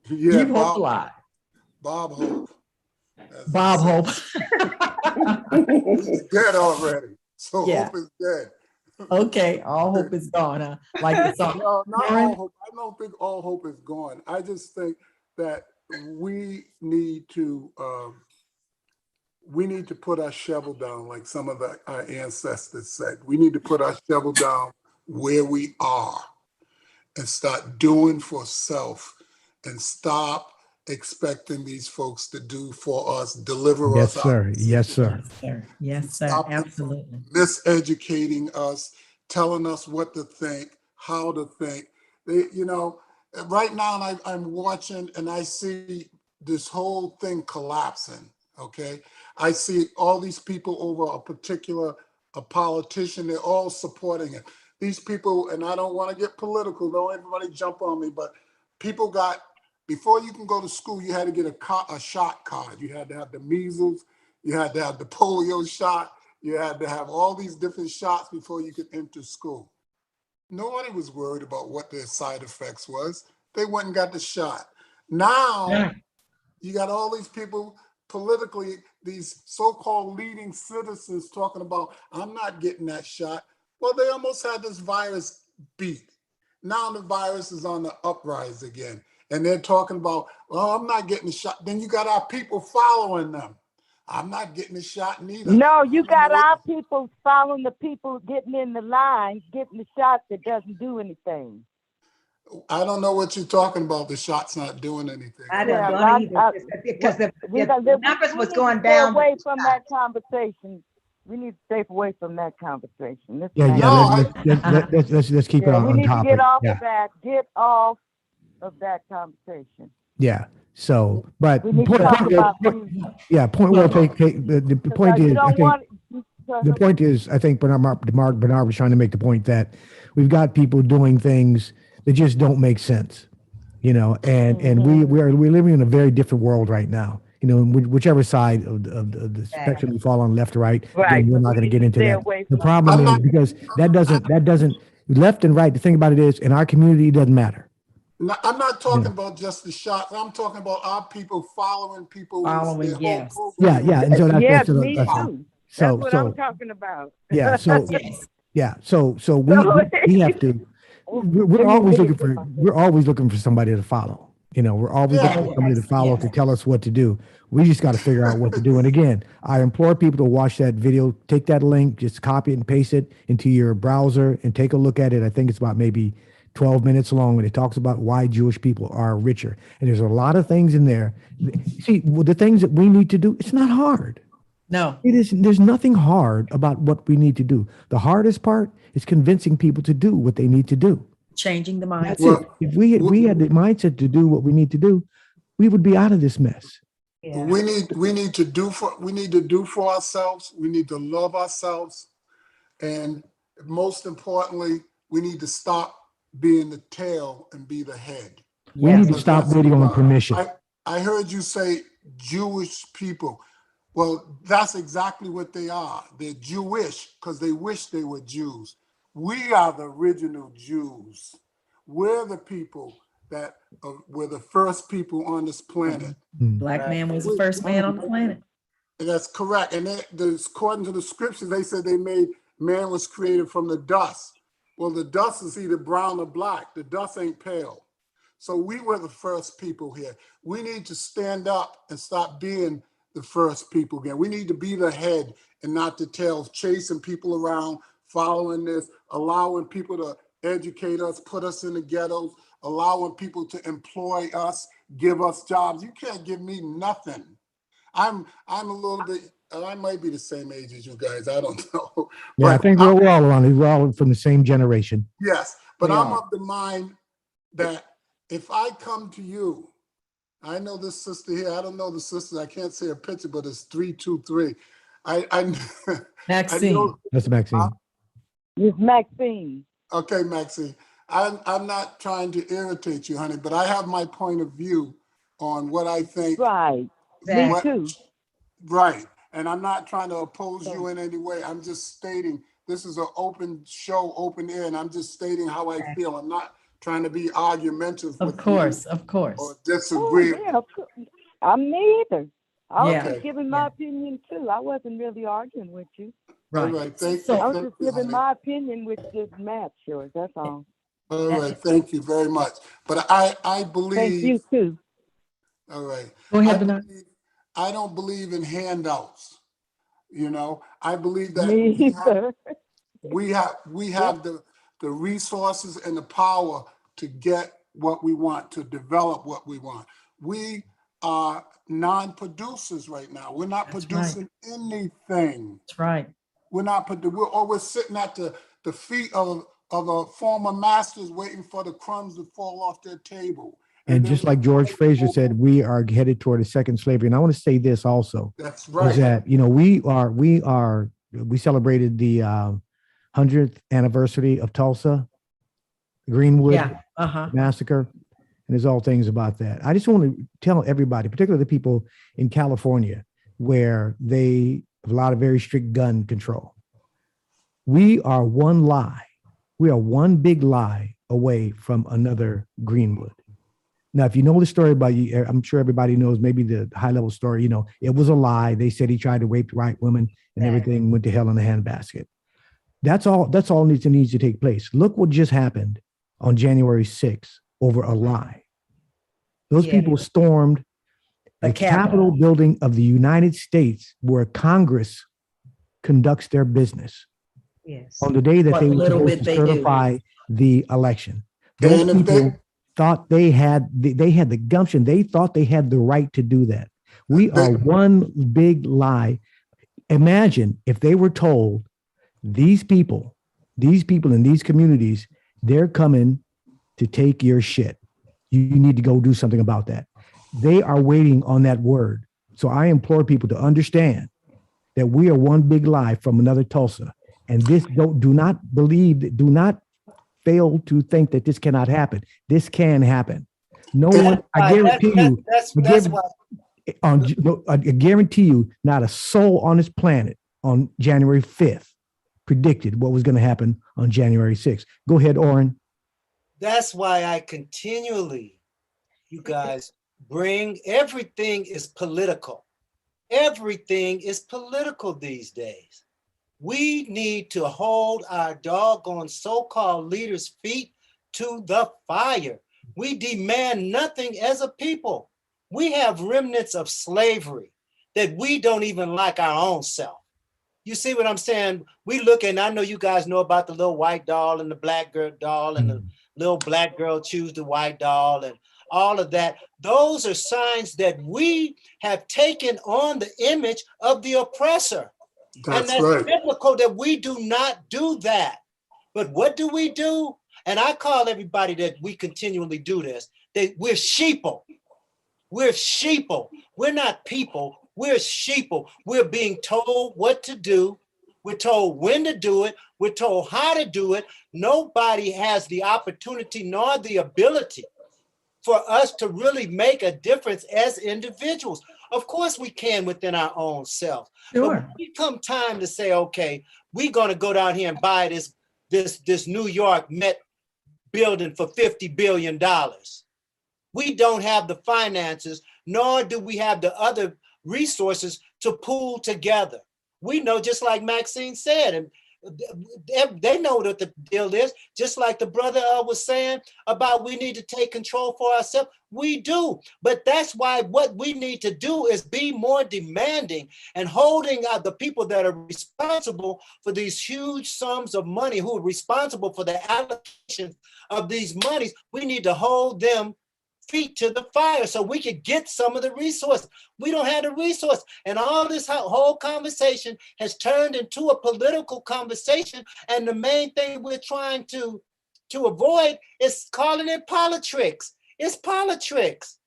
Yeah, Keep hope alive. Bob Hope. That's- Bob Hope. He's dead already. So Yeah. hope is dead. Okay, all hope is gone, huh? Like the song. No, not Lauren? all hope. I don't think all hope is gone. I just think that we need to put our shovel down, like some of our ancestors said. We need to put our shovel down where we are and start doing for self and stop expecting these folks to do for us, deliver Yes, us out sir. of Yes, sir. Yes, sir. Yes, sir. Stop them from Absolutely. miseducating us, telling us what to think, how to think. Right now I'm watching and I see this whole thing collapsing. Okay, I see all these people over a politician. They're all supporting it. These people, and I don't want to get political. Don't everybody jump on me, but people got, before you can go to school, you had to get a shot card. You had to have the measles. You had to have the polio shot. You had to have all these different shots before you could enter school. Nobody was worried about what their side effects was. They went and got the shot. Now Yeah. you got all these people politically, these so-called leading citizens talking about, I'm not getting that shot. Well, they almost had this virus beat. Now the virus is on the uprise again. And they're talking about, well, I'm not getting the shot. Then you got our people following them. I'm not getting the shot neither. No, you got our people following the people getting in the line, getting the shot that doesn't do anything. I don't know what you're talking about. The shot's not doing anything. I don't Yeah, know either, because the numbers was going down. Stay away from that conversation. We need to stay away from that conversation. Let's Let's keep it on we need topic. to get off Yeah. of that. Get off of that conversation. Yeah. So, but We need to talk about point well taken. The point is, I think the point is, I think Bernard was trying to make the point that we've got people doing things that just don't make sense, and we're living in a very different world right now. Whichever side of the spectrum you fall on, left or right. Right. Again, we're not going to get into that. The from problem is because that doesn't left and right. The thing about it is, in our community, it doesn't matter. No, I'm not talking about just the shots. I'm talking about our people following people. Following, yes. Yeah. And so that's me too. That's what I'm talking about. Yeah. So Yes. yeah. So we have to. We're always looking for somebody to follow. We're always looking for somebody to follow to tell us what to do. We just got to figure out what to do. And again, I implore people to watch that video. Take that link, just copy it and paste it into your browser and take a look at it. I think it's about maybe 12 minutes long, and it talks about why Jewish people are richer. And there's a lot of things in there. See, the things that we need to do, it's not hard. No. It is. There's nothing hard about what we need to do. The hardest part is convincing people to do what they need to do. Changing the That's mindset. it. If we had the mindset to do what we need to do, we would be out of this mess. Yeah. We need to do for ourselves. We need to love ourselves, and most importantly, we need to stop being the tail and be the head. We need to stop waiting on permission. I heard you say Jewish people. Well, that's exactly what they are. They're Jewish because they wish they were Jews. We are the original Jews. We're the people that were the first people on this planet. Black man was the first man on the planet. And that's correct. And according to the scriptures, they said man was created from the dust. Well, the dust is either brown or black. The dust ain't pale. So we were the first people here. We need to stand up and stop being the first people again. We need to be the head and not the tail, chasing people around, following this, allowing people to educate us, put us in the ghettos, allowing people to employ us, give us jobs. You can't give me nothing. I'm a little bit, I might be the same age as you guys. I don't know. Yeah, I think we're all around. We're all from the same generation. Yes, but I'm of the mind that if I come to you, I know this sister here. I don't know the sister. I can't say her picture, but it's 323. Maxine. That's Maxine. It's Maxine. Okay, Maxine. I'm not trying to irritate you, honey, but I have my point of view on what I think. Right. Me too. Right. And I'm not trying to oppose you in any way. I'm just stating this is an open show, open air, and I'm just stating how I feel. I'm not trying to be argumentative. Of course. Or disagree. Oh, yeah. I'm neither. I was Yeah. just giving my opinion too. I wasn't really arguing with you. All Right. right. Thank I was you, just giving honey. my opinion, which just matched yours. That's all. All right. Thank you very much. But I believe. Thank you too. All right. Go ahead, Bernard. I don't believe in handouts. You know, I believe that Me either. we have the resources and the power to get what we want, to develop what we want. We are non-producers right now. We're not That's producing anything. That's right. We're sitting at the feet of a former masters waiting for the crumbs to fall off their table. And just like George Fraser said, we are headed toward a second slavery. And I want to say this also. That's right. Is that, we celebrated the 100th anniversary of Tulsa, Greenwood massacre. And there's all things about that. I just want to tell everybody, particularly the people in California, where they have a lot of very strict gun control. We are one lie. We are one big lie away from another Greenwood. Now, if you know the story about you, I'm sure everybody knows maybe the high level story, it was a lie. They said he tried to rape white women and everything went to hell in a handbasket. That's all needs to take place. Look what just happened on January 6th over a lie. Those people stormed the Capitol building of the United States, where Congress conducts their business. Yes. On the day that they were supposed to certify the election. Those people thought they had the gumption. They thought they had the right to do that. We are one big lie. Imagine if they were told these people in these communities, they're coming to take your shit. You need to go do something about that. They are waiting on that word. So I implore people to understand that we are one big lie from another Tulsa. And this do not fail to think that this cannot happen. This can happen. No one, I guarantee you, I guarantee you, not a soul on this planet on January 5th predicted what was going to happen on January 6th. Go ahead, Oren. That's why I continually, you guys, bring everything is political. Everything is political these days. We need to hold our doggone so-called leaders' feet to the fire. We demand nothing as a people. We have remnants of slavery that we don't even like our own self. You see what I'm saying? We look, and I know you guys know about the little white doll and the black girl doll and the little black girl choose the white doll and all of that. Those are signs that we have taken on the image of the oppressor. That's biblical that we do not do that. But what do? And I call everybody that we continually do this, that we're sheeple. We're sheeple. We're not people. We're sheeple. We're being told what to do. We're told when to do it. We're told how to do it. Nobody has the opportunity nor the ability for us to really make a difference as individuals. Of course we can within our own self. Sure. But when we come time to say, okay, we're going to go down here and buy this New York Met building for $50 billion. We don't have the finances, nor do we have the other resources to pool together. We know, just like Maxine said, and they know what the deal is, just like the brother was saying about we need to take control for ourselves. We do, but that's why what we need to do is be more demanding and holding out the people that are responsible for these huge sums of money, who are responsible for the allocation of these monies. We need to hold them feet to the fire so we could get some of the resources. We don't have the resource. And all this whole conversation has turned into a political conversation. And the main thing we're trying to avoid is calling it politics. It's politics.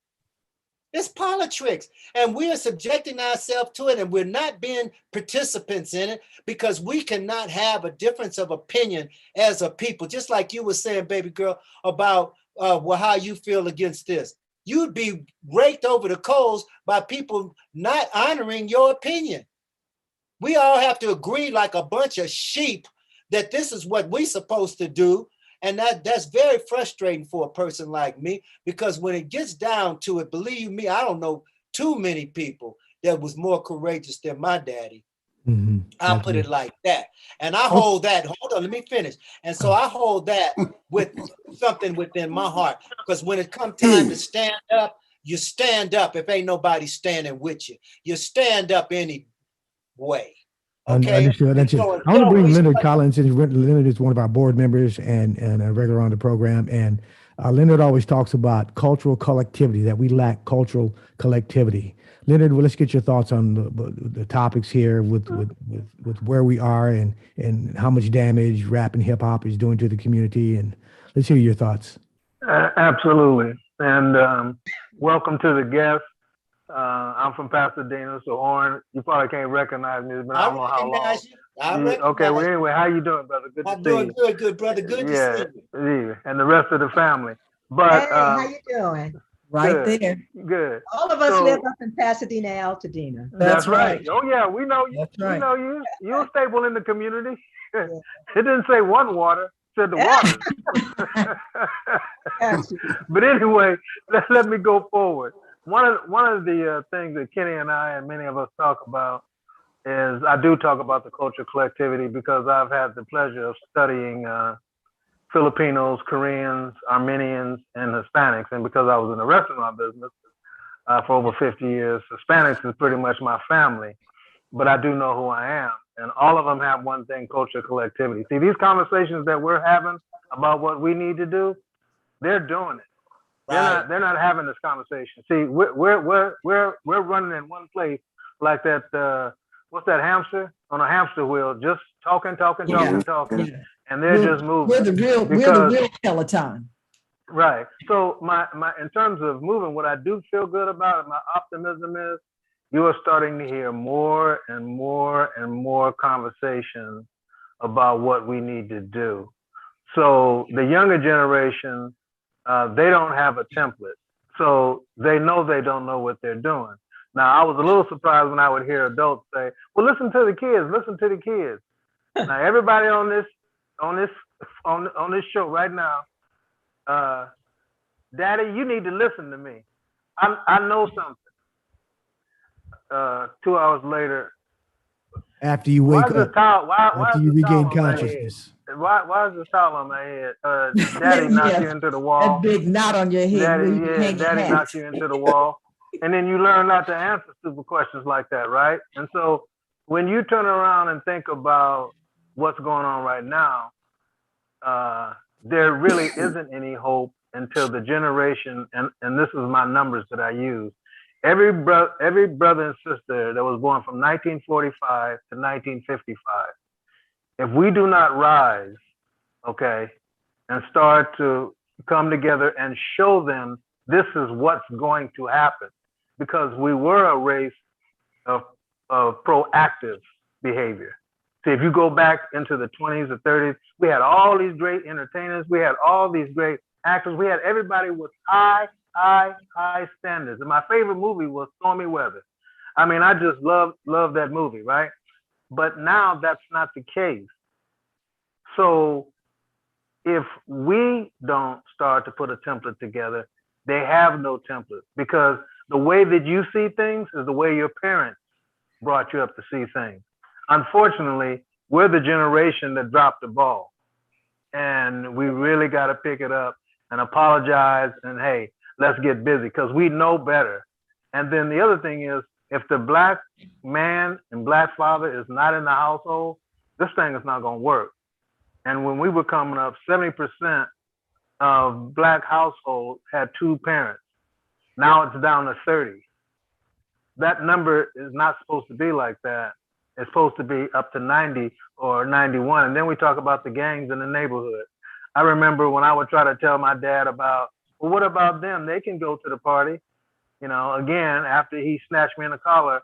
It's politics. And we are subjecting ourselves to it, and we're not being participants in it because we cannot have a difference of opinion as a people. Just like you were saying, baby girl, about how you feel against this. You'd be raked over the coals by people not honoring your opinion. We all have to agree like a bunch of sheep that this is what we're supposed to do. And that's very frustrating for a person like me, because when it gets down to it, believe me, I don't know too many people that was more courageous than my daddy. Mm-hmm. I'll put it like that. And I hold that, hold on, let me finish. And so I hold that with something within my heart, because when it comes time to stand up You stand up if ain't nobody standing with you. You stand up anyway. Okay. Understood. That's it. I want to bring Leonard Collins in. Leonard is one of our board members and a regular on the program. And Leonard always talks about cultural collectivity, that we lack cultural collectivity. Leonard, well, let's get your thoughts on the topics here with where we are and how much damage rap and hip hop is doing to the community. And let's hear your thoughts. Absolutely. And welcome to the guest. I'm from Pasadena, so Oren, you probably can't recognize me. It's been I don't know how long. Okay, well, anyway, how you doing, brother? Good to see you. I'm doing good, brother. Good to see you. Yeah, and the rest of the family. But hey, how you doing? Right good, there. Good. All of us live up in Pasadena, Altadena. That's right. Oh yeah, we know you. That's right. We know you. You're a staple in the community. It didn't say one water, it said the waters. But anyway, let me go forward. One of the things that Kenny and I and many of us talk about is I do talk about the cultural collectivity because I've had the pleasure of studying Filipinos, Koreans, Armenians, and Hispanics. And because I was in the restaurant business for over 50 years, Hispanics is pretty much my family, but I do know who I am. And all of them have one thing, cultural collectivity. See, these conversations that we're having about what we need to do, they're doing it. They're not having this conversation. See, we're running in one place like that. What's that hamster on a hamster wheel? Just talking, Yeah. and they're just moving. We're the real Peloton. Right. So my in terms of moving, what I do feel good about, my optimism is, you are starting to hear more and more and more conversations about what we need to do. So the younger generation, they don't have a template. So they know they don't know what they're doing. Now, I was a little surprised when I would hear adults say, well, listen to the kids. Now, everybody on this show right now, Daddy, you need to listen to me. I know something. 2 hours later, after you wake up, after you regain consciousness. Why is the towel on my head? Daddy knocked you into the wall. That big knot on your head. Daddy knocked you into the wall. And then you learn not to answer stupid questions like that, right? And so when you turn around and think about what's going on right now, there really isn't any hope until the generation, and this is my numbers that I use, every brother and sister that was born from 1945 to 1955, if we do not rise, okay, and start to come together and show them this is what's going to happen, because we were a race of proactive behavior. See, if you go back into the 20s or 30s, we had all these great entertainers, we had all these great actors, we had everybody with high standards. And my favorite movie was Stormy Weather. I mean, I just love that movie, right? But now that's not the case. So if we don't start to put a template together, they have no template, because the way that you see things is the way your parents brought you up to see things. Unfortunately, we're the generation that dropped the ball, and we really got to pick it up and apologize and, hey, let's get busy, because we know better. And then the other thing is, if the Black man and Black father is not in the household, this thing is not going to work. And when we were coming up, 70% of Black households had two parents. Now it's down to 30. That number is not supposed to be like that. It's supposed to be up to 90 or 91. And then we talk about the gangs in the neighborhood. I remember when I would try to tell my dad about, well, what about them? They can go to the party. You know, again, after he snatched me in the collar,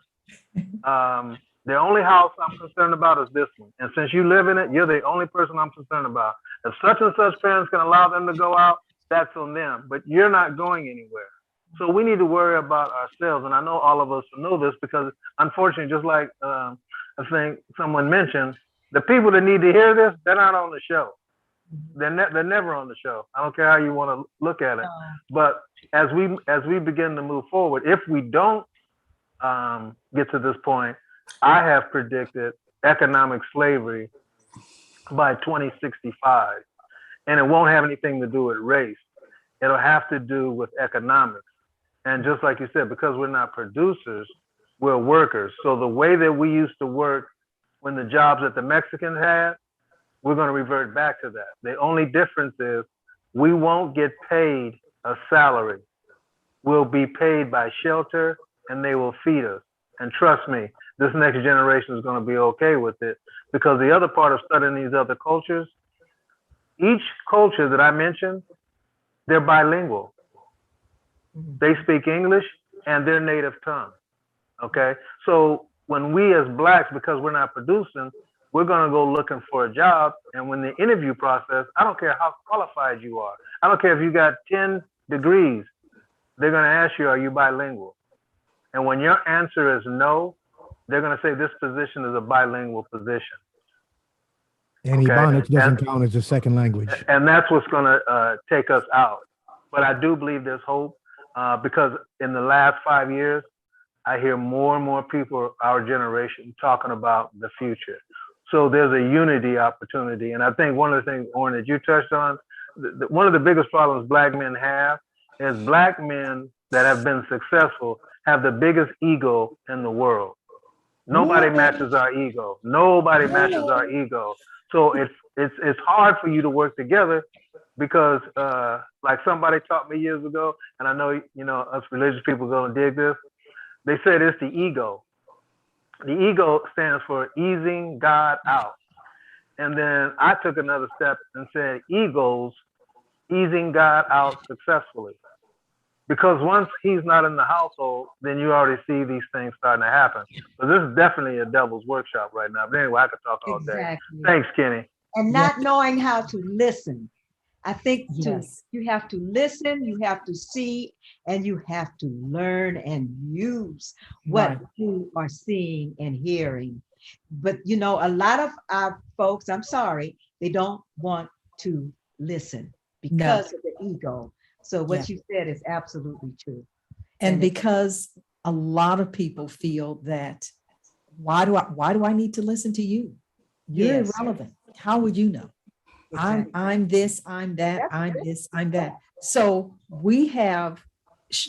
the only house I'm concerned about is this one. And since you live in it, you're the only person I'm concerned about. If such and such parents can allow them to go out, that's on them. But you're not going anywhere. So we need to worry about ourselves. And I know all of us know this, because unfortunately, just like I think someone mentioned, the people that need to hear this, they're not on the show. They're never on the show. I don't care how you want to look at it. But as we begin to move forward, if we don't get to this point, I have predicted economic slavery by 2065. And it won't have anything to do with race. It'll have to do with economics. And just like you said, because we're not producers, we're workers. So the way that we used to work when the jobs that the Mexicans had, we're going to revert back to that. The only difference is we won't get paid a salary. We'll be paid by shelter, and they will feed us. And trust me, this next generation is going to be okay with it, because the other part of studying these other cultures, each culture that I mentioned, they're bilingual. They speak English and their native tongue. Okay. So when we as blacks, because we're not producing, we're going to go looking for a job. And when the interview process, I don't care how qualified you are. I don't care if you got 10 degrees. They're going to ask you, are you bilingual? And when your answer is no, they're going to say this position is a bilingual position. And Okay? Ebonics doesn't count as a second language. And that's what's going to take us out. But I do believe there's hope, because in the last 5 years, I hear more and more people, our generation, talking about the future. So there's a unity opportunity. And I think one of the things, Oren, that you touched on, one of the biggest problems black men have is black men that have been successful have the biggest ego in the world. Nobody matches our ego. Nobody matches our ego. So it's hard for you to work together, because like somebody taught me years ago, and I know, you know, us religious people gonna dig this. They said it's the ego. The ego stands for easing God out. And then I took another step and said egos easing God out successfully. Because once he's not in the household, then you already see these things starting to happen. So this is definitely a devil's workshop right now. But anyway, I could talk all day. Exactly. Thanks, Kenny. And not knowing how to listen. I think Yes. you have to listen, you have to see, and you have to learn and use what Right. you are seeing and hearing. But you know, a lot of our folks, I'm sorry, they don't want to listen because of the ego. So what you said is absolutely true. And because a lot of people feel that, why do I need to listen to you? You're Yes. irrelevant. How would you know? Exactly. I'm this, I'm that, That's I'm it. this, I'm that. So we have,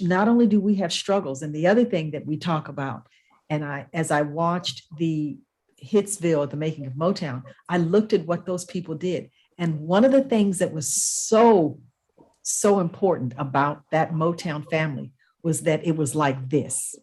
not only do we have struggles, and the other thing that we talk about, and as I watched the Hitsville, the making of Motown, I looked at what those people did. And one of the things that was so important about that Motown family was that it was like this.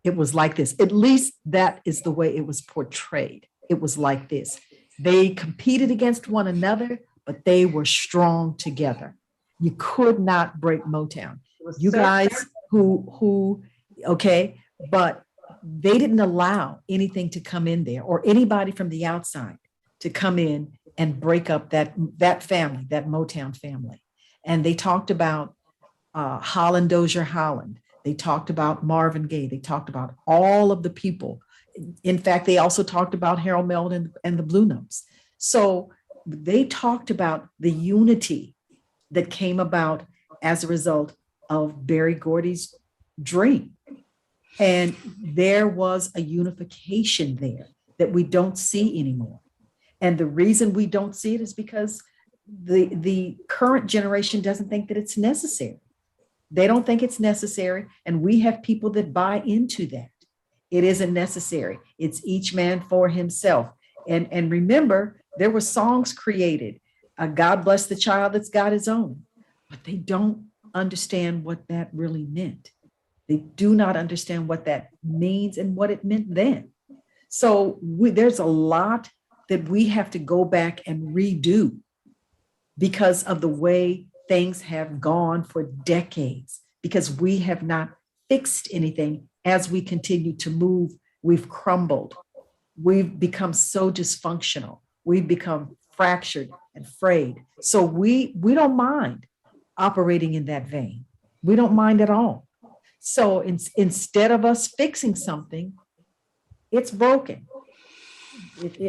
It was like this. At least that is the way it was portrayed. It was like this. They competed against one another, but they were strong together. You could not break Motown. You guys who, okay, but they didn't allow anything to come in there or anybody from the outside to come in and break up that family, that Motown family. And they talked about Holland Dozier Holland. They talked about Marvin Gaye. They talked about all of the people. In fact, they also talked about Harold Melvin and the Blue Notes. So they talked about the unity that came about as a result of Berry Gordy's dream. And there was a unification there that we don't see anymore. And the reason we don't see it is because the current generation doesn't think that it's necessary. They don't think it's necessary. And we have people that buy into that. It isn't necessary. It's each man for himself. And remember, there were songs created. God bless the child that's got his own. But they don't understand what that really meant. They do not understand what that means and what it meant then. So there's a lot that we have to go back and redo because of the way things have gone for decades, because we have not fixed anything. As we continue to move, we've crumbled. We've become so dysfunctional. We've become fractured and frayed. So we don't mind operating in that vein. We don't mind at all. So instead of us fixing something, it's broken.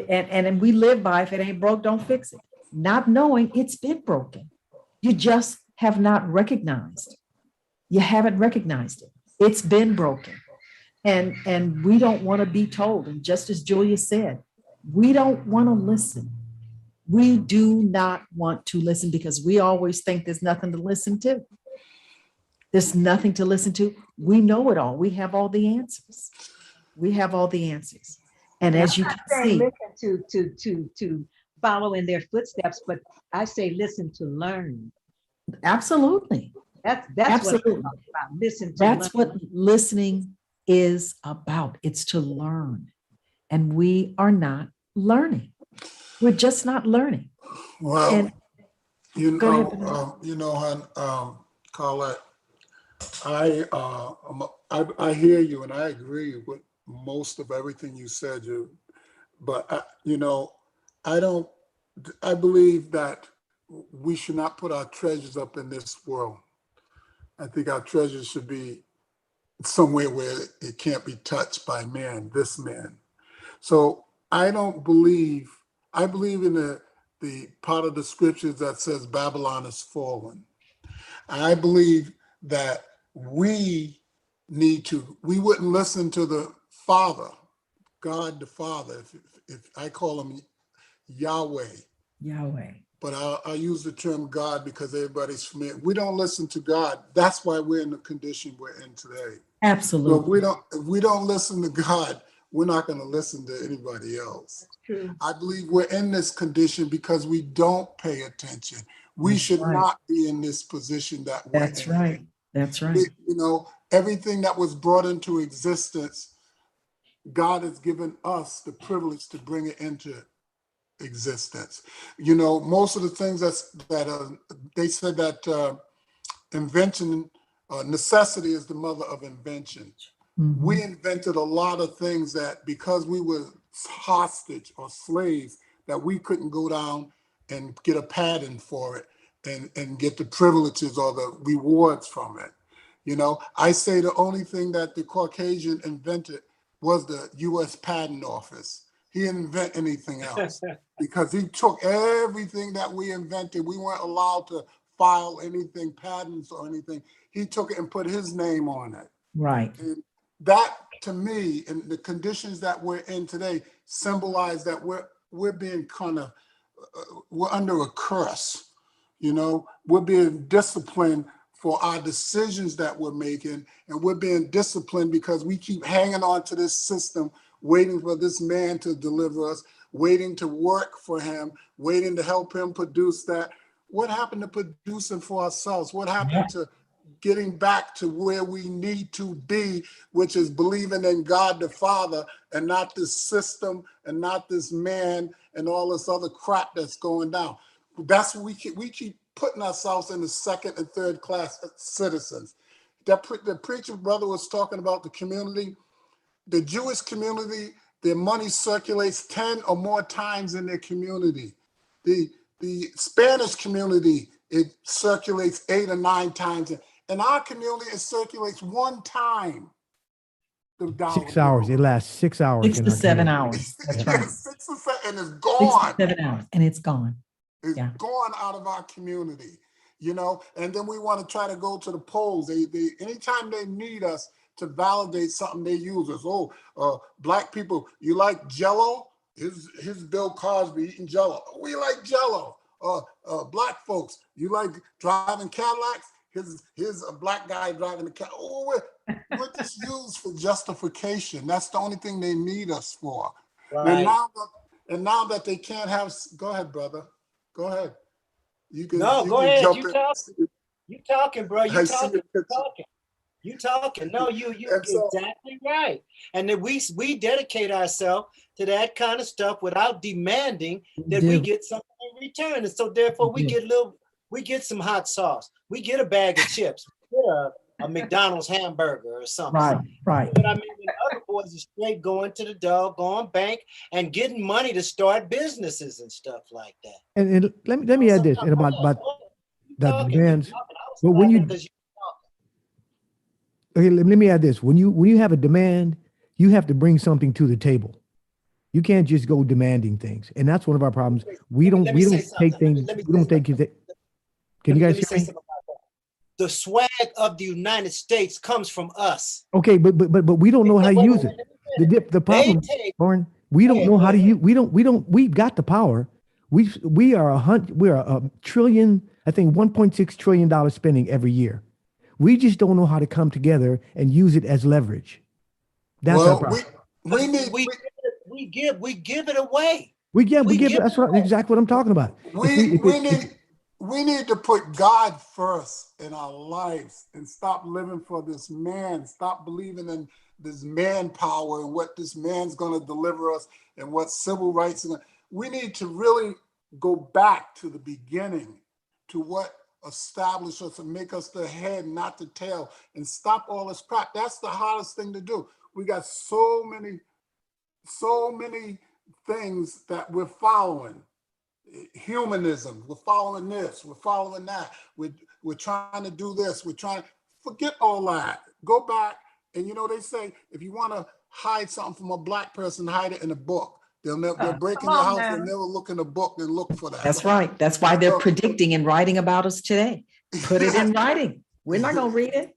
And we live by, if it ain't broke, don't fix it. Not knowing it's been broken. You just have not recognized. You haven't recognized it. It's been broken. And we don't want to be told. And just as Julia said, we don't want to listen. We do not want to listen because we always think there's nothing to listen to. There's nothing to listen to. We know it all. We have all the answers. We have all the answers. And And as I'm you not can saying see, listen to follow in their footsteps, but I say listen to learn. absolutely, That's what I'm absolutely. talking about. Listen to That's learn. what listening is about. It's to learn. And we are not learning. We're just not learning. Well, And go ahead. hon, Carlette, I hear you and I agree with most of everything you said. But I don't. I believe that we should not put our treasures up in this world. I think our treasures should be somewhere where it can't be touched by man, this man. So I don't believe, I believe in the part of the scriptures that says Babylon is fallen. I believe that we we wouldn't listen to the Father, God the Father, if I call him Yahweh, Yahweh. but I use the term God because everybody's familiar. We don't listen to God. That's why we're in the condition we're in today. So Absolutely. if we don't listen to God, we're not going to listen to anybody else. True. I believe we're in this condition because we don't pay attention. We That's should right. not be in this position that we're That's in. right. That's right. Everything that was brought into existence, God has given us the privilege to bring it into existence. Most of the things they said that invention, necessity is the mother of invention. Mhm. We invented a lot of things that because we were hostage or slaves, that we couldn't go down and get a patent for it and get the privileges or the rewards from it. I say the only thing that the Caucasian invented was the US Patent Office. He didn't invent anything else because he took everything that we invented. We weren't allowed to file anything, patents or anything. He took it and put his name on it. Right. And that, to me, and the conditions that we're in today symbolize that we're being we're under a curse. We're being disciplined for our decisions that we're making, and we're being disciplined because we keep hanging on to this system, waiting for this man to deliver us, waiting to work for him, waiting to help him produce that. What happened to producing for ourselves? What happened to getting back to where we need to be, which is believing in God the Father and not this system and not this man and all this other crap that's going down? That's what we keep putting ourselves in the second and third class citizens. The preacher brother was talking about the community. The Jewish community, their money circulates 10 or more times in their community. The Spanish community, it circulates 8 or 9 times. In our community, it circulates 1 time. The dollar 6 hours. It lasts 6 hours. 6 in to our 7 community. hours. That's right. 6 or 7, and it's 6 gone. to 7 hours, and it's gone. It's Yeah. gone out of our community, and then we want to try to go to the polls. They anytime they need us to validate something, they use us. Black people, you like Jello? His Bill Cosby eating Jello. We like Jello. Black folks, you like driving Cadillacs? Here's a black guy driving a Cadillac. We're just used for justification. That's the only thing they need us for. Right. And now that they can't have, go ahead, brother. Go ahead. No, go ahead. Jump You in. talking. You talking, bro. You I see talking. your You picture. talking. You talking. No, you And so- exactly right. And then we dedicate ourselves to that kind of stuff without demanding that we get something in return. And so therefore we get some hot sauce. We get a bag of chips. We get a McDonald's hamburger or something. Right. But I mean, the other boys are straight going to the doggone bank and getting money to start businesses and stuff like that. And let me add this and about the demands. But when you okay, let me add this. When you have a demand, you have to bring something to the table. You can't just go demanding things, and that's one of our problems. We don't take things. We don't take it. Can you guys hear me? The swag of the United States comes from us. Okay, but we don't know how to use it. The problem, Lauren, we don't know how to use. We've got the power. We're a trillion. I think $1.6 trillion spending every year. We just don't know how to come together and use it as leverage. That's our Well, problem. We give it away. We give give it. That's exactly what I'm talking about. We need to put God first in our lives and stop living for this man. Stop believing in this manpower and what this man's going to deliver us and what civil rights. We need to really go back to the beginning, to what established us and make us the head, not the tail, and stop all this crap. That's the hardest thing to do. We got so many things that we're following. Humanism, we're following this, we're following that, we're trying to do this, forget all that. Go back, and they say if you want to hide something from a black person, hide it in a book. They'll break in your house, they'll never look in a book and look for that. That's right. That's why they're predicting and writing about us today. Put it in writing. We're not going to read it.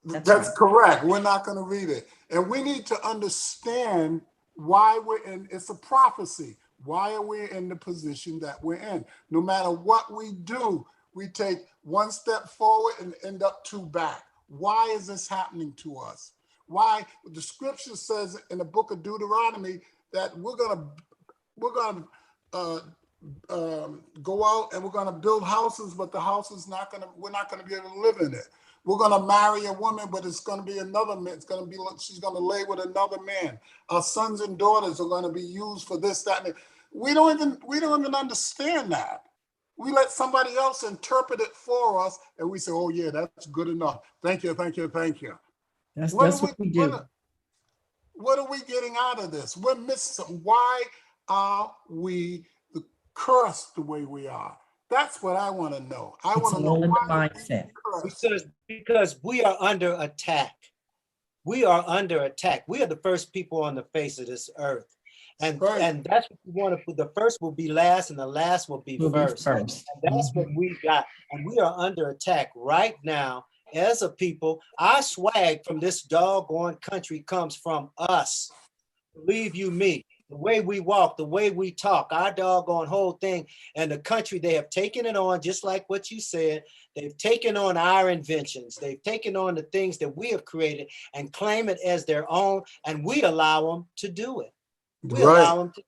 That's right. Correct. We're not going to read it. And we need to understand why we're in. It's a prophecy. Why are we in the position that we're in? No matter what we do, we take one step forward and end up two back. Why is this happening to us? Why? The scripture says in the book of Deuteronomy that we're gonna go out and we're gonna build houses, but the house is we're not gonna be able to live in it. We're gonna marry a woman, but it's gonna be another man. She's gonna lay with another man. Our sons and daughters are gonna be used for this, that, and we don't even understand that. We let somebody else interpret it for us, and we say, "Oh yeah, that's good enough. Thank you, thank you, thank you." That's what we do. What are we getting out of this? We're missing something. Why are we cursed the way we are? That's what I want to know. I want to know why mindset. Because we are under attack. We are under attack. We are the first people on the face of this earth. And that's what we want to put. The first will be last and the last will be first. And that's what we got. And we are under attack right now as a people. Our swag from this doggone country comes from us. Believe you me. The way we walk, the way we talk, our doggone whole thing, and the country, they have taken it on, just like what you said. They've taken on our inventions. They've taken on the things that we have created and claim it as their own, and we allow them to do it. We allow them to.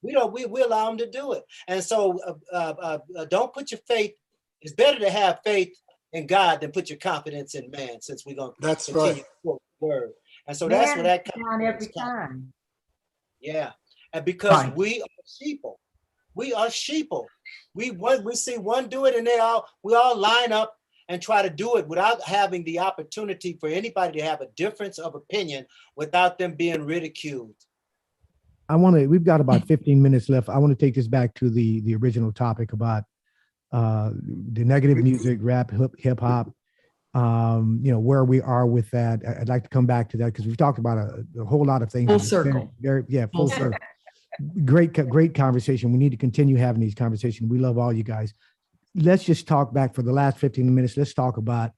We allow them to do it. And so don't put your faith. It's better to have faith in God than put your confidence in man, since we're going to continue to quote the word. And so that's what that comes every time. Yeah. And because we are sheeple. We are sheeple. We see one do it and we all line up and try to do it without having the opportunity for anybody to have a difference of opinion without them being ridiculed. We've got about 15 minutes left. I want to take this back to the original topic about the negative music, rap, hip hop, where we are with that. I'd like to come back to that because we've talked about a whole lot of things. Full circle. Full circle. Great conversation. We need to continue having these conversations. We love all you guys. Let's just talk back for the last 15 minutes. Let's talk about,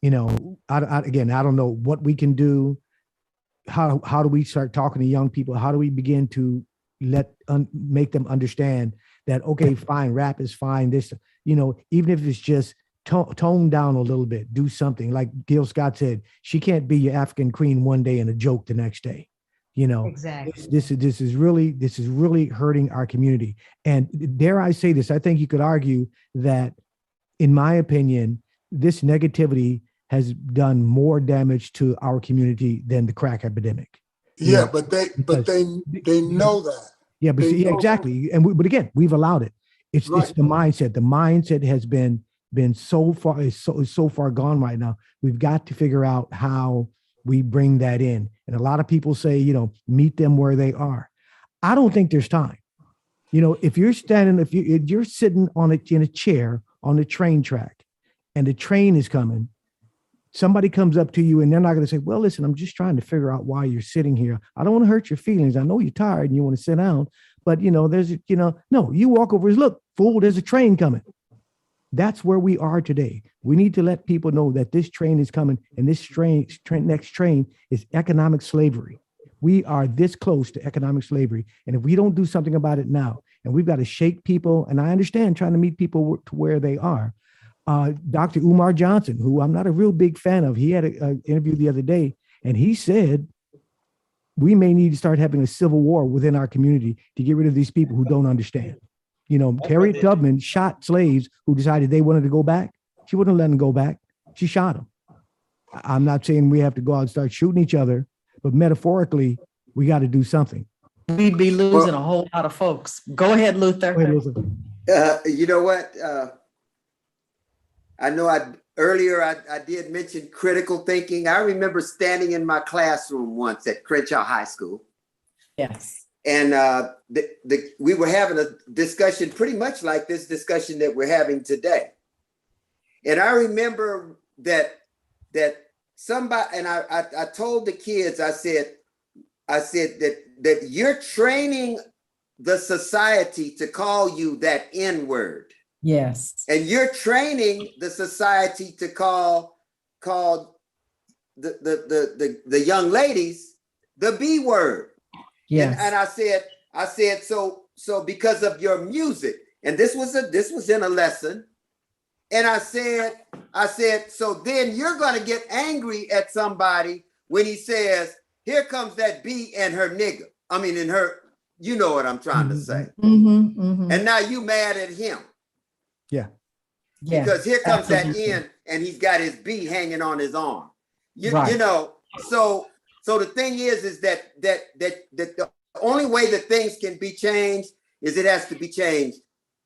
I don't know what we can do. How do we start talking to young people? How do we begin to make them understand that, okay, fine, rap is fine. This, even if it's just tone down a little bit, do something. Like Gil Scott said, she can't be your African queen one day and a joke the next day. Exactly. This is really hurting our community. And dare I say this, I think you could argue that, in my opinion, this negativity has done more damage to our community than the crack epidemic. Yeah, but they know that. Yeah, but exactly. But again, we've allowed it. It's the mindset. The mindset has been so far gone right now. We've got to figure out how we bring that in. And a lot of people say, meet them where they are. I don't think there's time. If you're sitting in a chair on the train track and the train is coming, somebody comes up to you and they're not going to say, well, listen, I'm just trying to figure out why you're sitting here. I don't want to hurt your feelings. I know you're tired and you want to sit down, but no, you walk over and look, fool, there's a train coming. That's where we are today. We need to let people know that this train is coming, and this next train is economic slavery. We are this close to economic slavery. And if we don't do something about it now, and we've got to shake people, and I understand trying to meet people to where they are, Dr. Umar Johnson, who I'm not a real big fan of, he had an interview the other day, and he said we may need to start having a civil war within our community to get rid of these people who don't understand. You know, Harriet Tubman shot slaves who decided they wanted to go back. She wouldn't let them go back. She shot them. I'm not saying we have to go out and start shooting each other, but metaphorically, we got to do something. We'd be losing a whole lot of folks. Go ahead, Luther. Go ahead, Luther. You know what? I know earlier I did mention critical thinking. I remember standing in my classroom once at Crenshaw High School. Yes. And we were having a discussion pretty much like this discussion that we're having today. And I remember that somebody, and I told the kids, I said that you're training the society to call you that N word. Yes. And you're training the society to call the young ladies the B word. Yes. And I said, so because of your music, and this was in a lesson. And I said, so then you're going to get angry at somebody when he says, here comes that B and her nigga. I mean, in her, you know what I'm trying to say. Mm-hmm, mm-hmm. And now you mad at him. Yeah. Because here comes absolutely. that N and he's got his B hanging on his arm. Right. You know, so the thing is that the only way that things can be changed is it has to be changed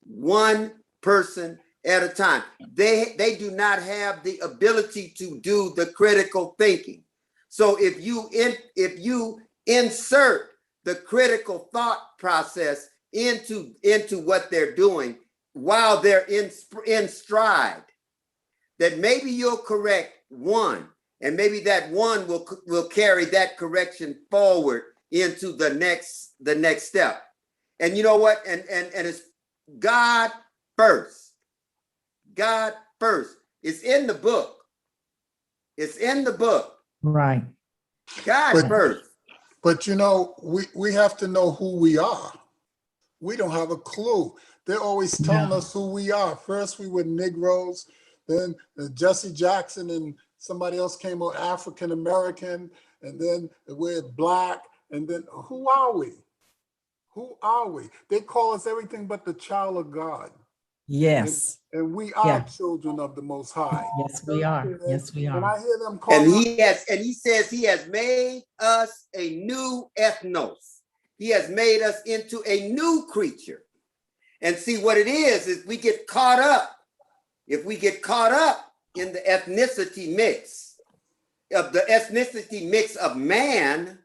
one person at a time. They do not have the ability to do the critical thinking. So if you insert the critical thought process into what they're doing while they're in stride, that maybe you'll correct one, and maybe that one will carry that correction forward into the next step. And you know what? And it's God first. God first. It's in the book. It's in the book. Right. God first. But you know, we have to know who we are. We don't have a clue. They're always telling us who we are. First we were Negroes, then Jesse Jackson and somebody else came out African American, and then we're Black, and then who are we? Who are we? They call us everything but the child of God. Yes. And we are children of the Most High. Yes, we are. Yes, we are. When I hear them call And he says he has made us a new ethnos. He has made us into a new creature. And see what it is we get caught up. If we get caught up in the ethnicity mix of man,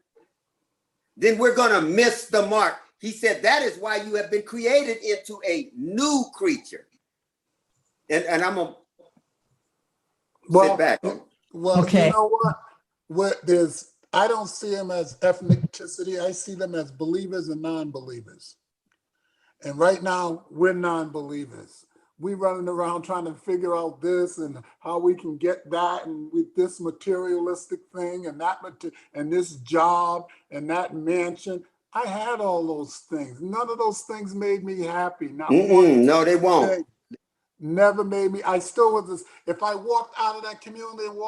then we're going to miss the mark. He said, that is why you have been created into a new creature. And I'm going to sit back. Well, okay. You know what? I don't see them as ethnicity. I see them as believers and non-believers. And right now, we're non-believers. We running around trying to figure out this and how we can get that, and with this materialistic thing and that and this job and that mansion. I had all those things. None of those things made me happy. Not one. No, they won't. Never made me. I still was this. If I walked out of that community and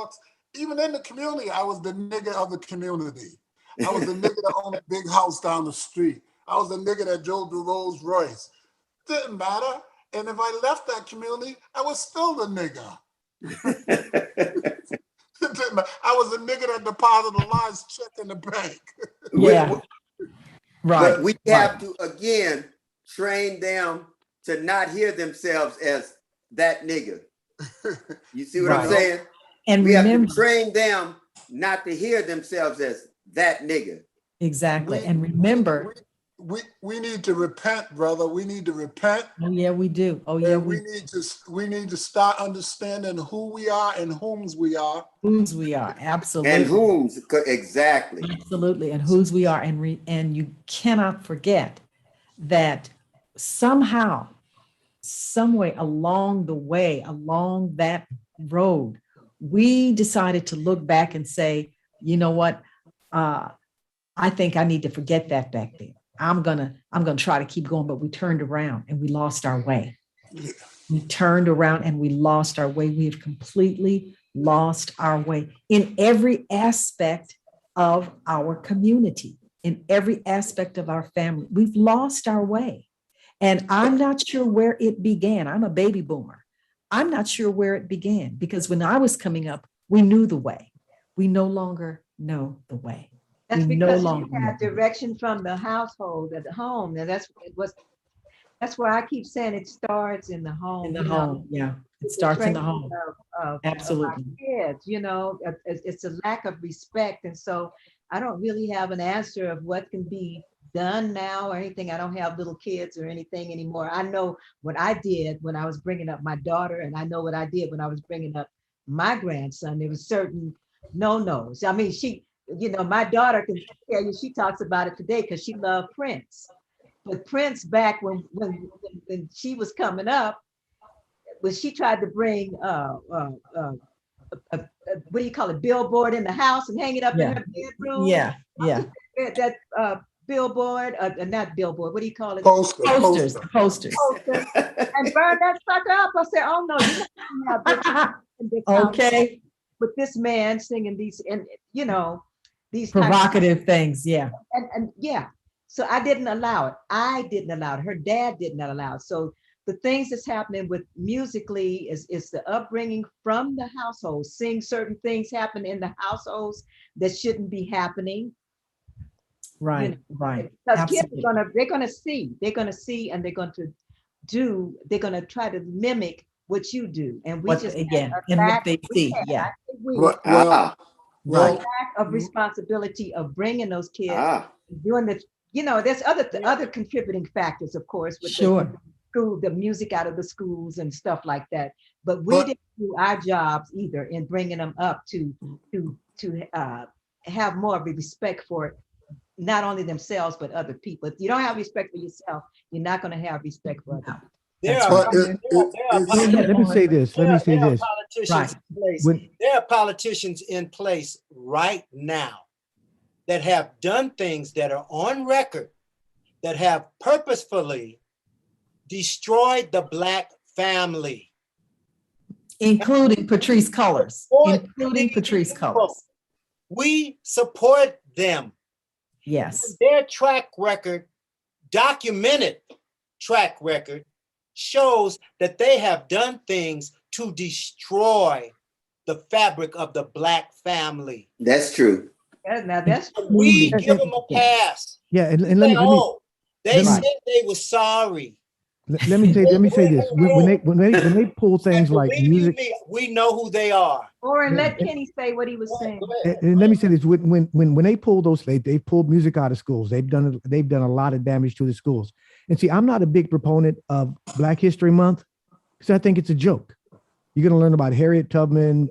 even in the community, I was the nigga of the community. I was the nigga that owned a big house down the street. I was the nigga that drove the Rolls Royce. Didn't matter. And if I left that community, I was still the nigga. I was the nigga that deposited a large check in the bank. Yeah. Right. But we have to, again, train them to not hear themselves as that nigga. You see what I'm saying? And we remember, have to train them not to hear themselves as that nigga. Exactly. And remember, we need to repent, brother. We need to repent. Oh yeah, we do. Oh yeah, we need to start understanding who we are and whom's we are. Whose we are, absolutely. And whom's, exactly. Absolutely, and whose we are, and you cannot forget that somehow, some way along the way, along that road, we decided to look back and say, you know what, I think I need to forget that back then. I'm gonna try to keep going, but we turned around and we lost our way. We turned around and we lost our way. We have completely lost our way in every aspect of our community, in every aspect of our family. We've lost our way. And I'm not sure where it began. I'm a baby boomer. I'm not sure where it began because when I was coming up, we knew the way. We no longer know the way. That's We no because you longer had know the way. direction from the household at the home. And that's why I keep saying it starts in the home. In the you know, home, yeah. It with the starts in the training home. of Absolutely. our kids, it's a lack of respect. And so I don't really have an answer of what can be done now or anything. I don't have little kids or anything anymore. I know what I did when I was bringing up my daughter, and I know what I did when I was bringing up my grandson. There was certain no-nos. I mean, my daughter can tell you, she talks about it today because she loved Prince. But Prince, back when she was coming up, when she tried to bring what do you call it, billboard in the house and hang it up in Yeah. her bedroom. Yeah, yeah. That billboard, not billboard, what do you call it? Poster. Posters. Poster, and burn that sucker up. I said, oh no, you're not gonna have this in this house Okay. with this man singing these, and these types of- Provocative things. Yeah. and yeah. So I didn't allow it. I didn't allow it. Her dad did not allow it. So the things that's happening with musically is the upbringing from the household, seeing certain things happen in the households that shouldn't be happening. Right. Right. Because kids Absolutely. they're gonna see, and they're going to try to mimic what you do. And we What just again? have And a what lack- they we see. had, Yeah. I think we- Well, Ah, a Right. lack of responsibility of bringing those kids ah. doing the, there's other contributing factors, of course, with Sure. the music out of the schools and stuff like that. But we But- didn't do our jobs either in bringing them up to have more of a respect for not only themselves but other people. If you don't have respect for yourself, you're not going to have respect for other people. There That's are, But right. Let me say this. Let me say there are this. politicians Right. in place. When- There are politicians in place right now that have done things that are on record that have purposefully destroyed the Black family. Including Patrice Cullors. Including Patrice Cullors. We support them. Yes. Their track record, documented track record, shows that they have done things to destroy the fabric of the Black family. That's true. Now that's We give them a pass. Yeah, and Say, let me oh, they let said they were sorry. let me say this. When they pull things And like believe music, me, we know who they are. Lauren, let Kenny say what he was saying. Go ahead. and let me say this: when they pull those, they pulled music out of schools. They've done a lot of damage to the schools. And see, I'm not a big proponent of Black History Month because I think it's a joke. You're going to learn about Harriet Tubman,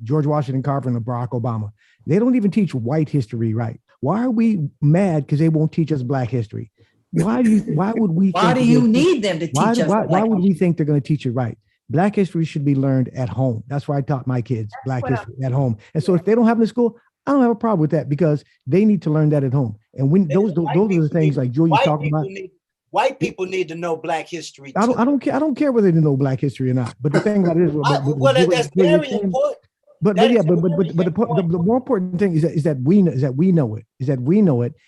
George Washington Carver, and Barack Obama. They don't even teach white history right. Why are we mad because they won't teach us Black history? Why would we? Why do you need them to teach us? Why would we think they're going to teach it right? Black history should be learned at home. That's why I taught my kids Black history at home. And so if they don't have it in school, I don't have a problem with that because they need to learn that at home. And when those are the things like Julia's talking about. White people need to know Black history too. I don't care whether they know Black history or not. But the thing about it is, that's very important. But the more important thing is that we know it,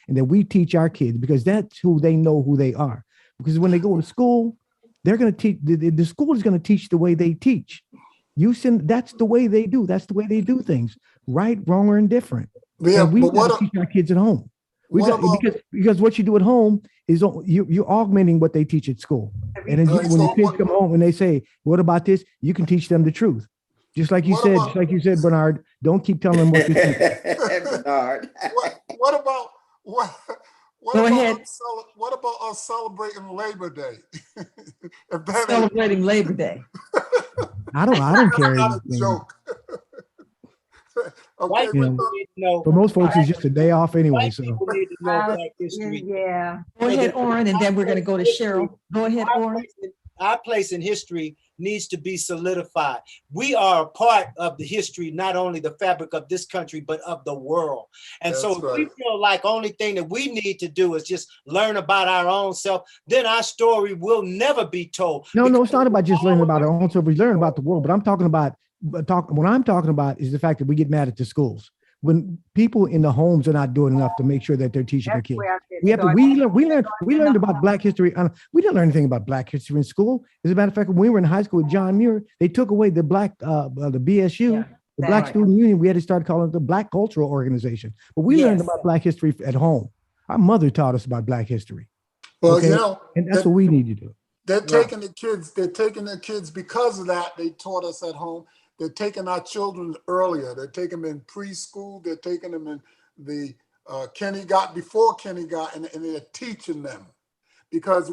and that we teach our kids because that's who they know who they are. Because when they go to school, they're going to teach. The school is going to teach the way they teach. That's the way they do. That's the way they do things, right, wrong, or indifferent. Yeah, and we but got to teach our kids at home. Because what you do at home is you're augmenting what they teach at school. And then when the kids come home and they say, "What about this?" You can teach them the truth. Just like you said, Bernard, don't keep telling them what you think. Bernard. What about us celebrating Labor Day? Celebrating Labor Day. I don't care. Not a joke. White people need to know. For most folks, it's just a day off anyway. So People need to know Black history. Yeah. Go ahead, Orrin, and then we're going to go to Cheryl. Go ahead, Orrin. our place in history needs to be solidified. We are a part of the history, not only the fabric of this country, but of the world. And That's so if we right. feel like only thing that we need to do is just learn about our own self, then our story will never be told. No, Because it's not about just learning about our own self. We learn about the world, but I'm talking about what I'm talking about is the fact that we get mad at the schools when people in the homes are not doing enough to make sure that they're teaching their kids. We learned about Black history. We didn't learn anything about Black history in school. As a matter of fact, when we were in high school with John Muir, they took away the the BSU, the Black Student Union. We had to start calling it the Black Cultural Organization. But we learned about Black history at home. Our mother taught us about Black history. Well, okay? And that's what we need to do. They're taking the kids, because of that, they taught us at home. They're taking our children earlier. They're taking them in preschool. They're taking them in the kindergarten, before kindergarten, and they're teaching them. Because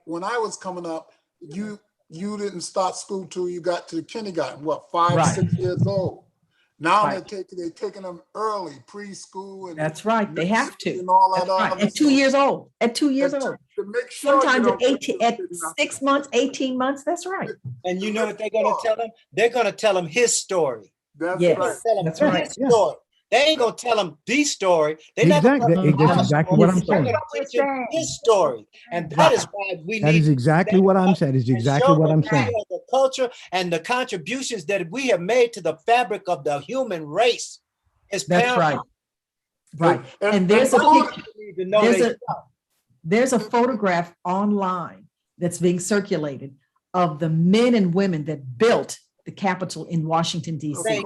when I was coming up, you didn't start school till you got to kindergarten, what, 5, 6 years old. Now they're taking them early, preschool, and that's right. They have to. And all that. Right. At 2 years old. At 2 years old. To make sure sometimes at 6 months, 18 months. That's right. And you know what they're going to tell them? They're going to tell them his story. That's right. That's right. Story. They ain't going to tell them the story. They're not going to tell them that's exactly what I'm saying. They're going to teach them his story. And that is why we need. That is exactly what I'm saying. Is exactly what I'm saying. The culture and the contributions that we have made to the fabric of the human race is paramount. Right. And there's a photograph online that's being circulated of the men and women that built the Capitol in Washington, D.C.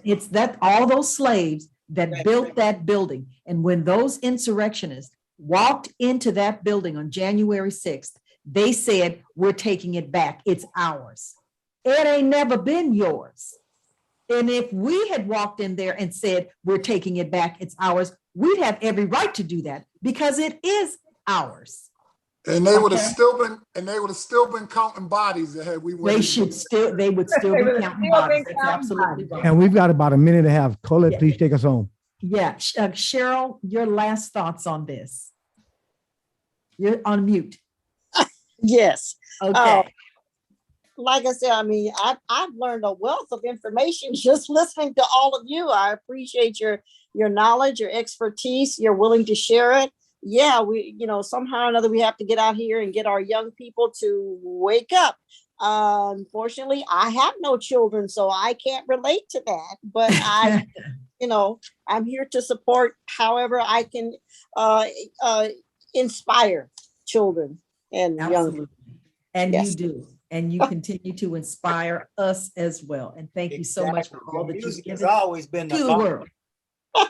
It's that all those slaves that built that building. And when those insurrectionists walked into that building on January 6th, they said, we're taking it back. It's ours. It ain't never been yours. And if we had walked in there and said, we're taking it back, it's ours, we'd have every right to do that because it is ours. And they would have still been counting bodies had we went. They would still be counting bodies. That's absolutely right. And we've got about a minute and a half. Colette, please take us home. Yeah, Cheryl, your last thoughts on this? You're on mute. Yes. Okay. Like I said, I mean, I've learned a wealth of information just listening to all of you. I appreciate your knowledge, your expertise. You're willing to share it. Yeah, we, somehow or another, we have to get out here and get our young people to wake up. Unfortunately, I have no children, so I can't relate to that. But I'm here to support however I can inspire children and young. And you do. And you continue to inspire us as well. And thank you so much for all that you've given always been to the world.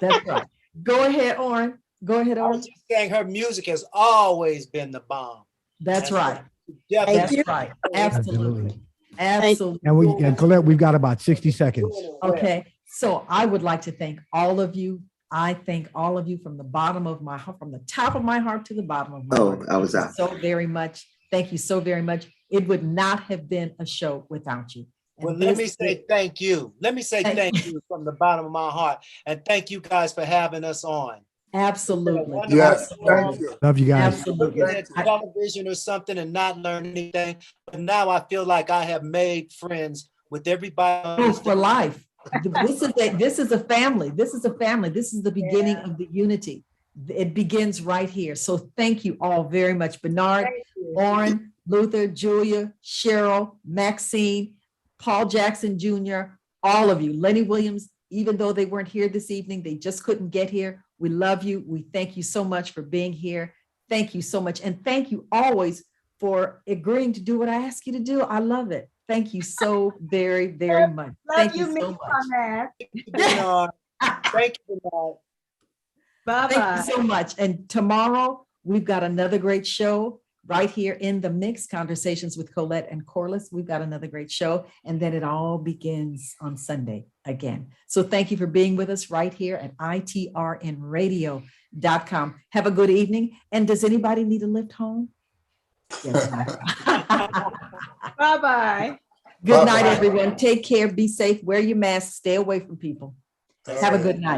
That's right. Go ahead, Oren. Go ahead, Oren. I was just saying her music has always been the bomb. That's right. That's right. Absolutely. Absolutely. And Colette, we've got about 60 seconds. Okay. So I would like to thank all of you. I thank all of you from the bottom of my heart, from the top of my heart to the bottom of my heart. I was out. So very much. Thank you so very much. It would not have been a show without you. Well, let me say thank you. Let me say thank you from the bottom of my heart. And thank you guys for having us on. Absolutely. Yes, thank you. Love you guys. Absolutely. Looking at television or something and not learn anything. But now I feel like I have made friends with everybody. For life. This is a family. This is a family. This is the beginning of the unity. It begins right here. So thank you all very much. Bernard, Oren, Luther, Julia, Cheryl, Maxine, Paul Jackson Jr., all of you, Lenny Williams, even though they weren't here this evening, they just couldn't get here. We love you. We thank you so much for being here. Thank you so much. And thank you always for agreeing to do what I ask you to do. I love it. Thank you so very, very much. Thank you so much. Thank you, Bernard. Bye-bye. Thank you so much. And tomorrow, we've got another great show right here in the mix, Conversations with Colette and Corliss. We've got another great show. And then it all begins on Sunday again. So thank you for being with us right here at itrnradio.com. Have a good evening. And does anybody need a lift home? Yes. Bye-bye. Good night, everyone. Take care. Be safe. Wear your mask. Stay away from people. Have a good night.